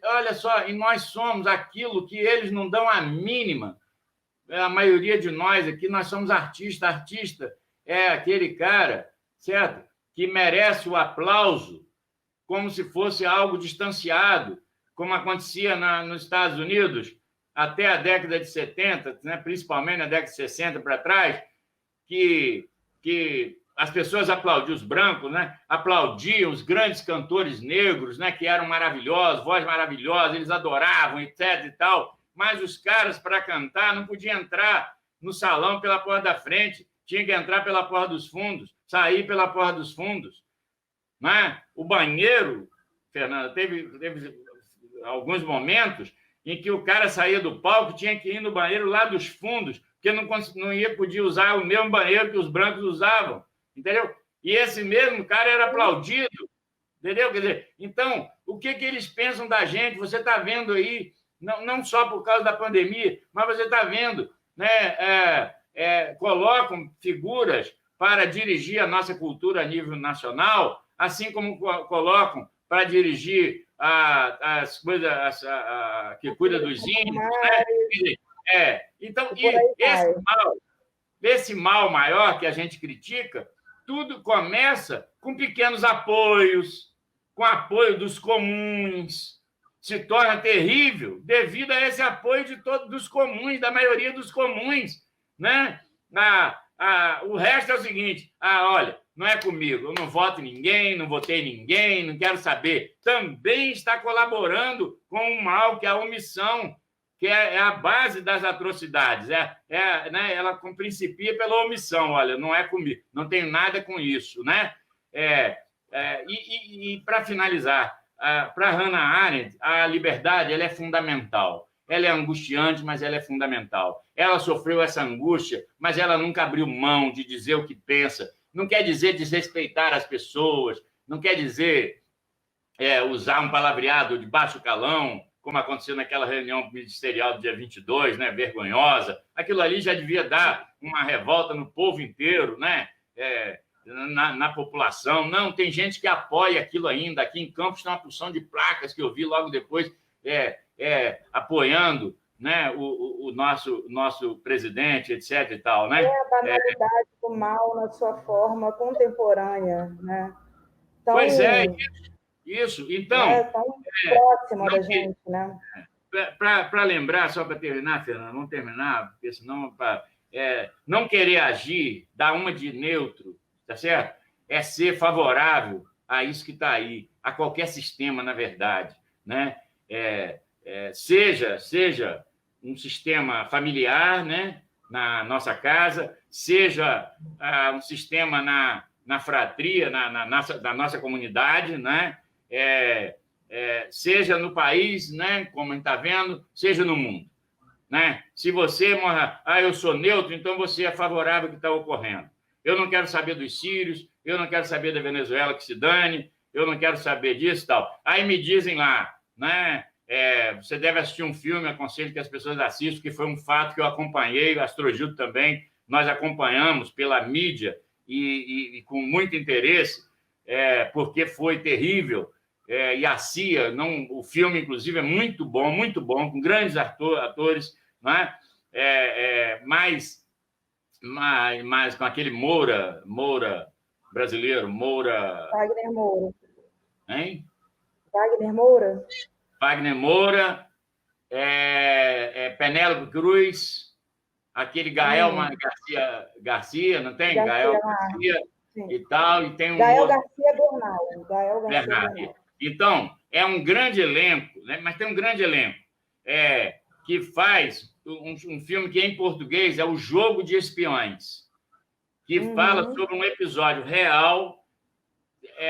olha só, e nós somos aquilo que eles não dão a mínima. A maioria de nós aqui, nós somos artista. Artista é aquele cara, certo? Que merece o aplauso como se fosse algo distanciado, como acontecia nos Estados Unidos até a década de 70, né? Principalmente na década de 60 para trás, que as pessoas aplaudiam os brancos, né? Aplaudiam os grandes cantores negros, né? Que eram maravilhosos, voz maravilhosa, eles adoravam, etc. e tal. Mas os caras, para cantar, não podiam entrar no salão pela porta da frente, tinha que entrar pela porta dos fundos, sair pela porta dos fundos. Né? O banheiro, Fernanda, teve alguns momentos em que o cara saía do palco, tinha que ir no banheiro lá dos fundos, porque podia usar o mesmo banheiro que os brancos usavam, entendeu? E esse mesmo cara era aplaudido, entendeu? Quer dizer, então, o que eles pensam da gente? Você está vendo aí, não só por causa da pandemia, mas você está vendo, né? Colocam figuras para dirigir a nossa cultura a nível nacional, assim como colocam para dirigir as coisas que cuida dos índios, né? Então, esse mal maior que a gente critica, tudo começa com pequenos apoios, com apoio dos comuns, se torna terrível devido a esse apoio dos comuns, da maioria dos comuns, né? O resto é o seguinte, olha, não é comigo, eu não voto em ninguém, não votei em ninguém, não quero saber. Também está colaborando com o mal, que é a omissão, que é a base das atrocidades. Né? Ela principia pela omissão, olha, não é comigo, não tenho nada com isso. Né? E para finalizar, para Hannah Arendt, a liberdade ela é fundamental. Ela é angustiante, mas ela é fundamental. Ela sofreu essa angústia, mas ela nunca abriu mão de dizer o que pensa. Não quer dizer desrespeitar as pessoas, não quer dizer usar um palavreado de baixo calão, como aconteceu naquela reunião ministerial do dia 22, né, vergonhosa. Aquilo ali já devia dar uma revolta no povo inteiro, né, na população. Não, tem gente que apoia aquilo ainda. Aqui em Campos tem uma porção de placas que eu vi logo depois apoiando, né, o nosso presidente, etc. e tal, né? A banalidade do mal na sua forma contemporânea, né? Então, pois é, isso. Então, tão próxima da gente, né? Para lembrar, só para terminar, Fernanda, vamos terminar, porque senão não querer agir, dar uma de neutro, tá certo? É ser favorável a isso que está aí, a qualquer sistema, na verdade, né? Seja um sistema familiar, né, na nossa casa, seja um sistema na fratria, da nossa comunidade, né, seja no país, né, como a gente está vendo, seja no mundo. Né? Se você eu sou neutro, então você é favorável ao que está ocorrendo. Eu não quero saber dos sírios, eu não quero saber da Venezuela, que se dane, eu não quero saber disso e tal. Aí me dizem lá, né? Você deve assistir um filme, aconselho que as pessoas assistam, que foi um fato que eu acompanhei, o Astrogildo também, nós acompanhamos pela mídia e com muito interesse, porque foi terrível, e a CIA, o filme, inclusive, é muito bom, com grandes atores, né? Mas com aquele Moura brasileiro, Wagner Moura. Hein? Wagner Moura? Wagner Moura, Penélope Cruz, aquele Gael Garcia, não tem? Gael Garcia e tal, e tem um Gael outro... Garcia Bernal. Então, é um grande elenco, né? Mas tem um grande elenco que faz um filme que em português é O Jogo de Espiões, que fala sobre um episódio real,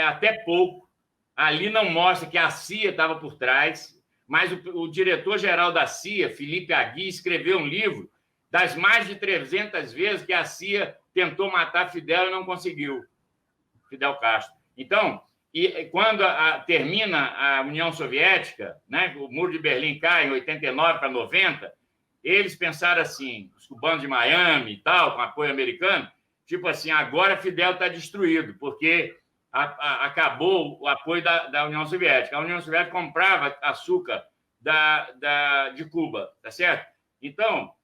até pouco. Ali não mostra que a CIA estava por trás, mas o diretor-geral da CIA, Felipe Agui, escreveu um livro das mais de 300 vezes que a CIA tentou matar Fidel e não conseguiu, Fidel Castro. Então, E quando termina a União Soviética, né, o Muro de Berlim cai em 89 para 90, eles pensaram assim, os cubanos de Miami e tal, com apoio americano, tipo assim, agora Fidel está destruído, porque acabou o apoio da União Soviética. A União Soviética comprava açúcar de Cuba, tá certo? Então,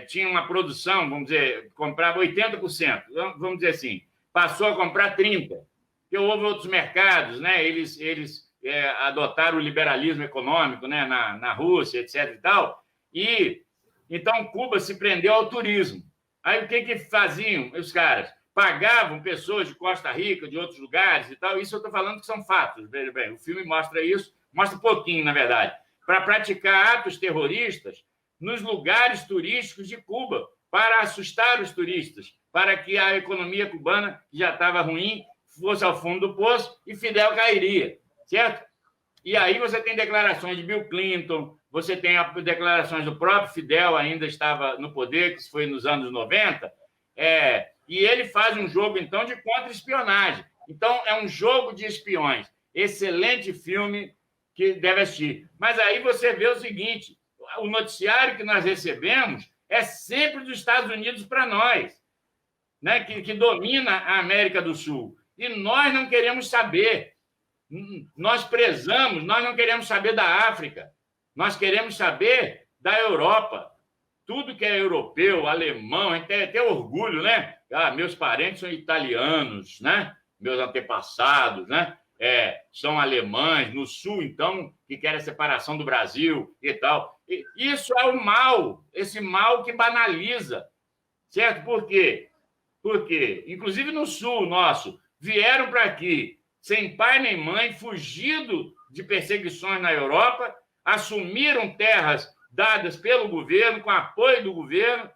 tinha uma produção, vamos dizer, comprava 80%, vamos dizer assim, passou a comprar 30%. Porque houve outros mercados, né? Eles adotaram o liberalismo econômico, né? na Rússia, etc. e tal. E então Cuba se prendeu ao turismo. Aí o que faziam os caras? Pagavam pessoas de Costa Rica, de outros lugares e tal. Isso eu estou falando que são fatos. Veja bem, o filme mostra isso, mostra um pouquinho, na verdade, para praticar atos terroristas nos lugares turísticos de Cuba, para assustar os turistas, para que a economia cubana, que já estava ruim, fosse ao fundo do poço e Fidel cairia, certo? E aí você tem declarações de Bill Clinton, você tem declarações do próprio Fidel, ainda estava no poder, que foi nos anos 90, e ele faz um jogo, então, de contra-espionagem. Então, é um jogo de espiões. Excelente filme que deve assistir. Mas aí você vê o seguinte, o noticiário que nós recebemos é sempre dos Estados Unidos para nós, né? que domina a América do Sul. E nós não queremos saber. Nós prezamos, nós não queremos saber da África. Nós queremos saber da Europa. Tudo que é europeu, alemão, a gente tem até orgulho, né? Meus parentes são italianos, né? Meus antepassados, né? São alemães. No Sul, então, que querem a separação do Brasil e tal. E isso é o mal, esse mal que banaliza. Certo? Por quê? Porque, inclusive no Sul nosso, vieram para aqui sem pai nem mãe, fugido de perseguições na Europa, assumiram terras dadas pelo governo, com apoio do governo.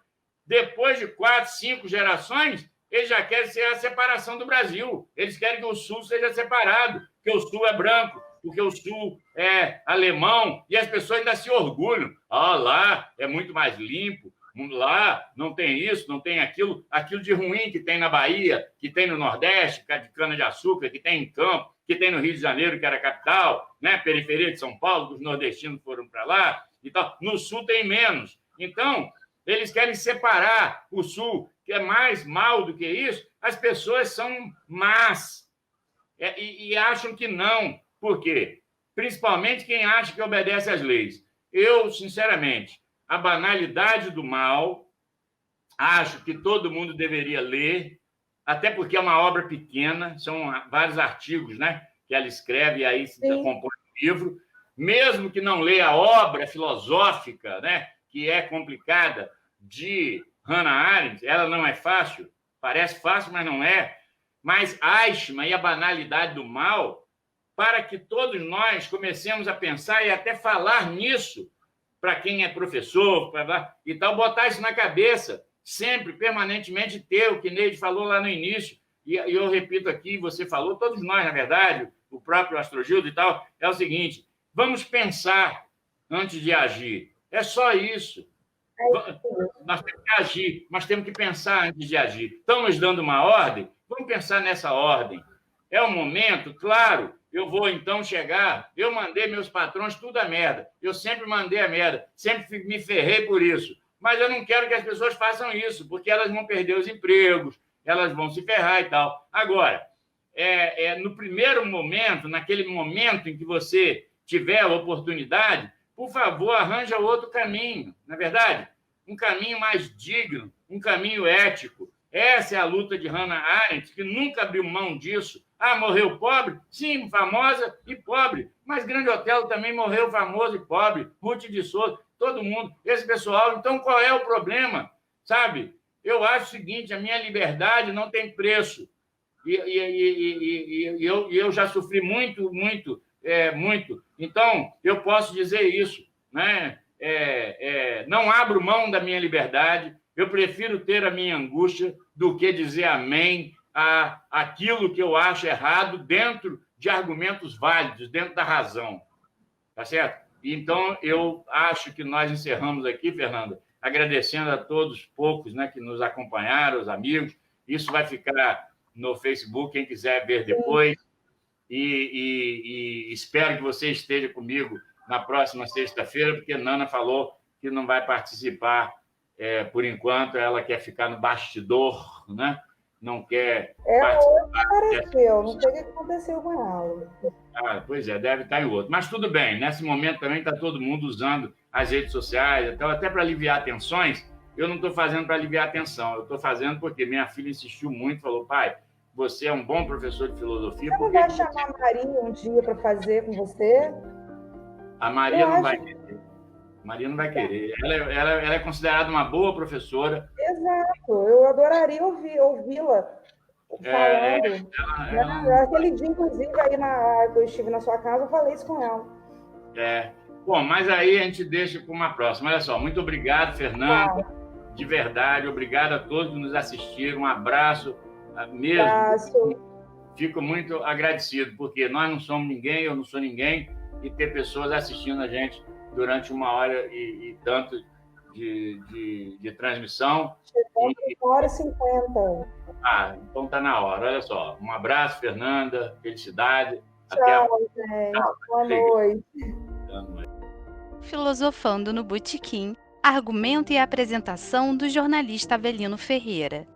Depois de 4, 5 gerações, eles já querem ser a separação do Brasil. Eles querem que o Sul seja separado, porque o Sul é branco, porque o Sul é alemão, e as pessoas ainda se orgulham. Lá é muito mais limpo, lá não tem isso, não tem aquilo de ruim que tem na Bahia, que tem no Nordeste, de cana-de-açúcar, que tem em Campo, que tem no Rio de Janeiro, que era a capital, né? Periferia de São Paulo, que os nordestinos foram para lá e tal. No Sul tem menos. Então, eles querem separar o Sul, que é mais mal do que isso. As pessoas são más e acham que não. Por quê? Principalmente quem acha que obedece às leis. Eu, sinceramente, a banalidade do mal, acho que todo mundo deveria ler, até porque é uma obra pequena, são vários artigos, né, que ela escreve e aí se compõe um livro. Mesmo que não leia a obra filosófica, né, que é complicada, de Hannah Arendt, ela não é fácil, parece fácil, mas não é. Mas Eichmann e a banalidade do mal, para que todos nós comecemos a pensar e até falar nisso, para quem é professor, e tal, botar isso na cabeça, sempre, permanentemente ter o que Neide falou lá no início, e eu repito aqui, você falou, todos nós, na verdade, o próprio Astrogildo e tal, é o seguinte, vamos pensar antes de agir. É só isso. Nós temos que agir, mas temos que pensar antes de agir. Estão nos dando uma ordem? Vamos pensar nessa ordem. É o momento, claro, eu vou então chegar, eu mandei meus patrões tudo a merda, eu sempre mandei a merda, sempre me ferrei por isso, mas eu não quero que as pessoas façam isso, porque elas vão perder os empregos, elas vão se ferrar e tal. Agora, no primeiro momento, naquele momento em que você tiver a oportunidade, por favor, arranja outro caminho, não é verdade? Um caminho mais digno, um caminho ético. Essa é a luta de Hannah Arendt, que nunca abriu mão disso. Morreu pobre? Sim, famosa e pobre. Mas Grande Otelo também morreu famoso e pobre. Ruth de Souza, todo mundo. Esse pessoal, então qual é o problema? Sabe? Eu acho o seguinte, a minha liberdade não tem preço. E eu já sofri muito, muito, muito. Então, eu posso dizer isso, né? Não abro mão da minha liberdade, eu prefiro ter a minha angústia do que dizer amém àquilo que eu acho errado dentro de argumentos válidos, dentro da razão. Tá certo? Então, eu acho que nós encerramos aqui, Fernanda, agradecendo a todos os poucos, né, que nos acompanharam, os amigos. Isso vai ficar no Facebook, quem quiser ver depois. E espero que você esteja comigo na próxima sexta-feira, porque Nana falou que não vai participar por enquanto, ela quer ficar no bastidor, né? Não quer participar. Apareceu, não sei o que aconteceu com ela. Pois é, deve estar em outro. Mas tudo bem, nesse momento também está todo mundo usando as redes sociais, então até para aliviar tensões. Eu não estou fazendo para aliviar a tensão, eu estou fazendo porque minha filha insistiu muito, falou, pai, você é um bom professor de filosofia. Você não vai chamar a Maria um dia para fazer com você? A Maria não vai querer. Maria não vai querer. Ela é considerada uma boa professora. Exato. Eu adoraria ouvi-la falando. Aquele dia, inclusive, aí que eu estive na sua casa, eu falei isso com ela. Bom, mas aí a gente deixa para uma próxima. Olha só, muito obrigado, Fernanda. De verdade, obrigado a todos que nos assistiram. Um abraço mesmo. Fico muito agradecido, porque nós não somos ninguém, eu não sou ninguém, e ter pessoas assistindo a gente durante 1h e tanto de transmissão. Chegou 1h50. Então está na hora. Olha só. Um abraço, Fernanda. Felicidade. Tchau, gente. Boa noite. Boa noite. Filosofando no Botequim, argumento e apresentação do jornalista Avelino Ferreira.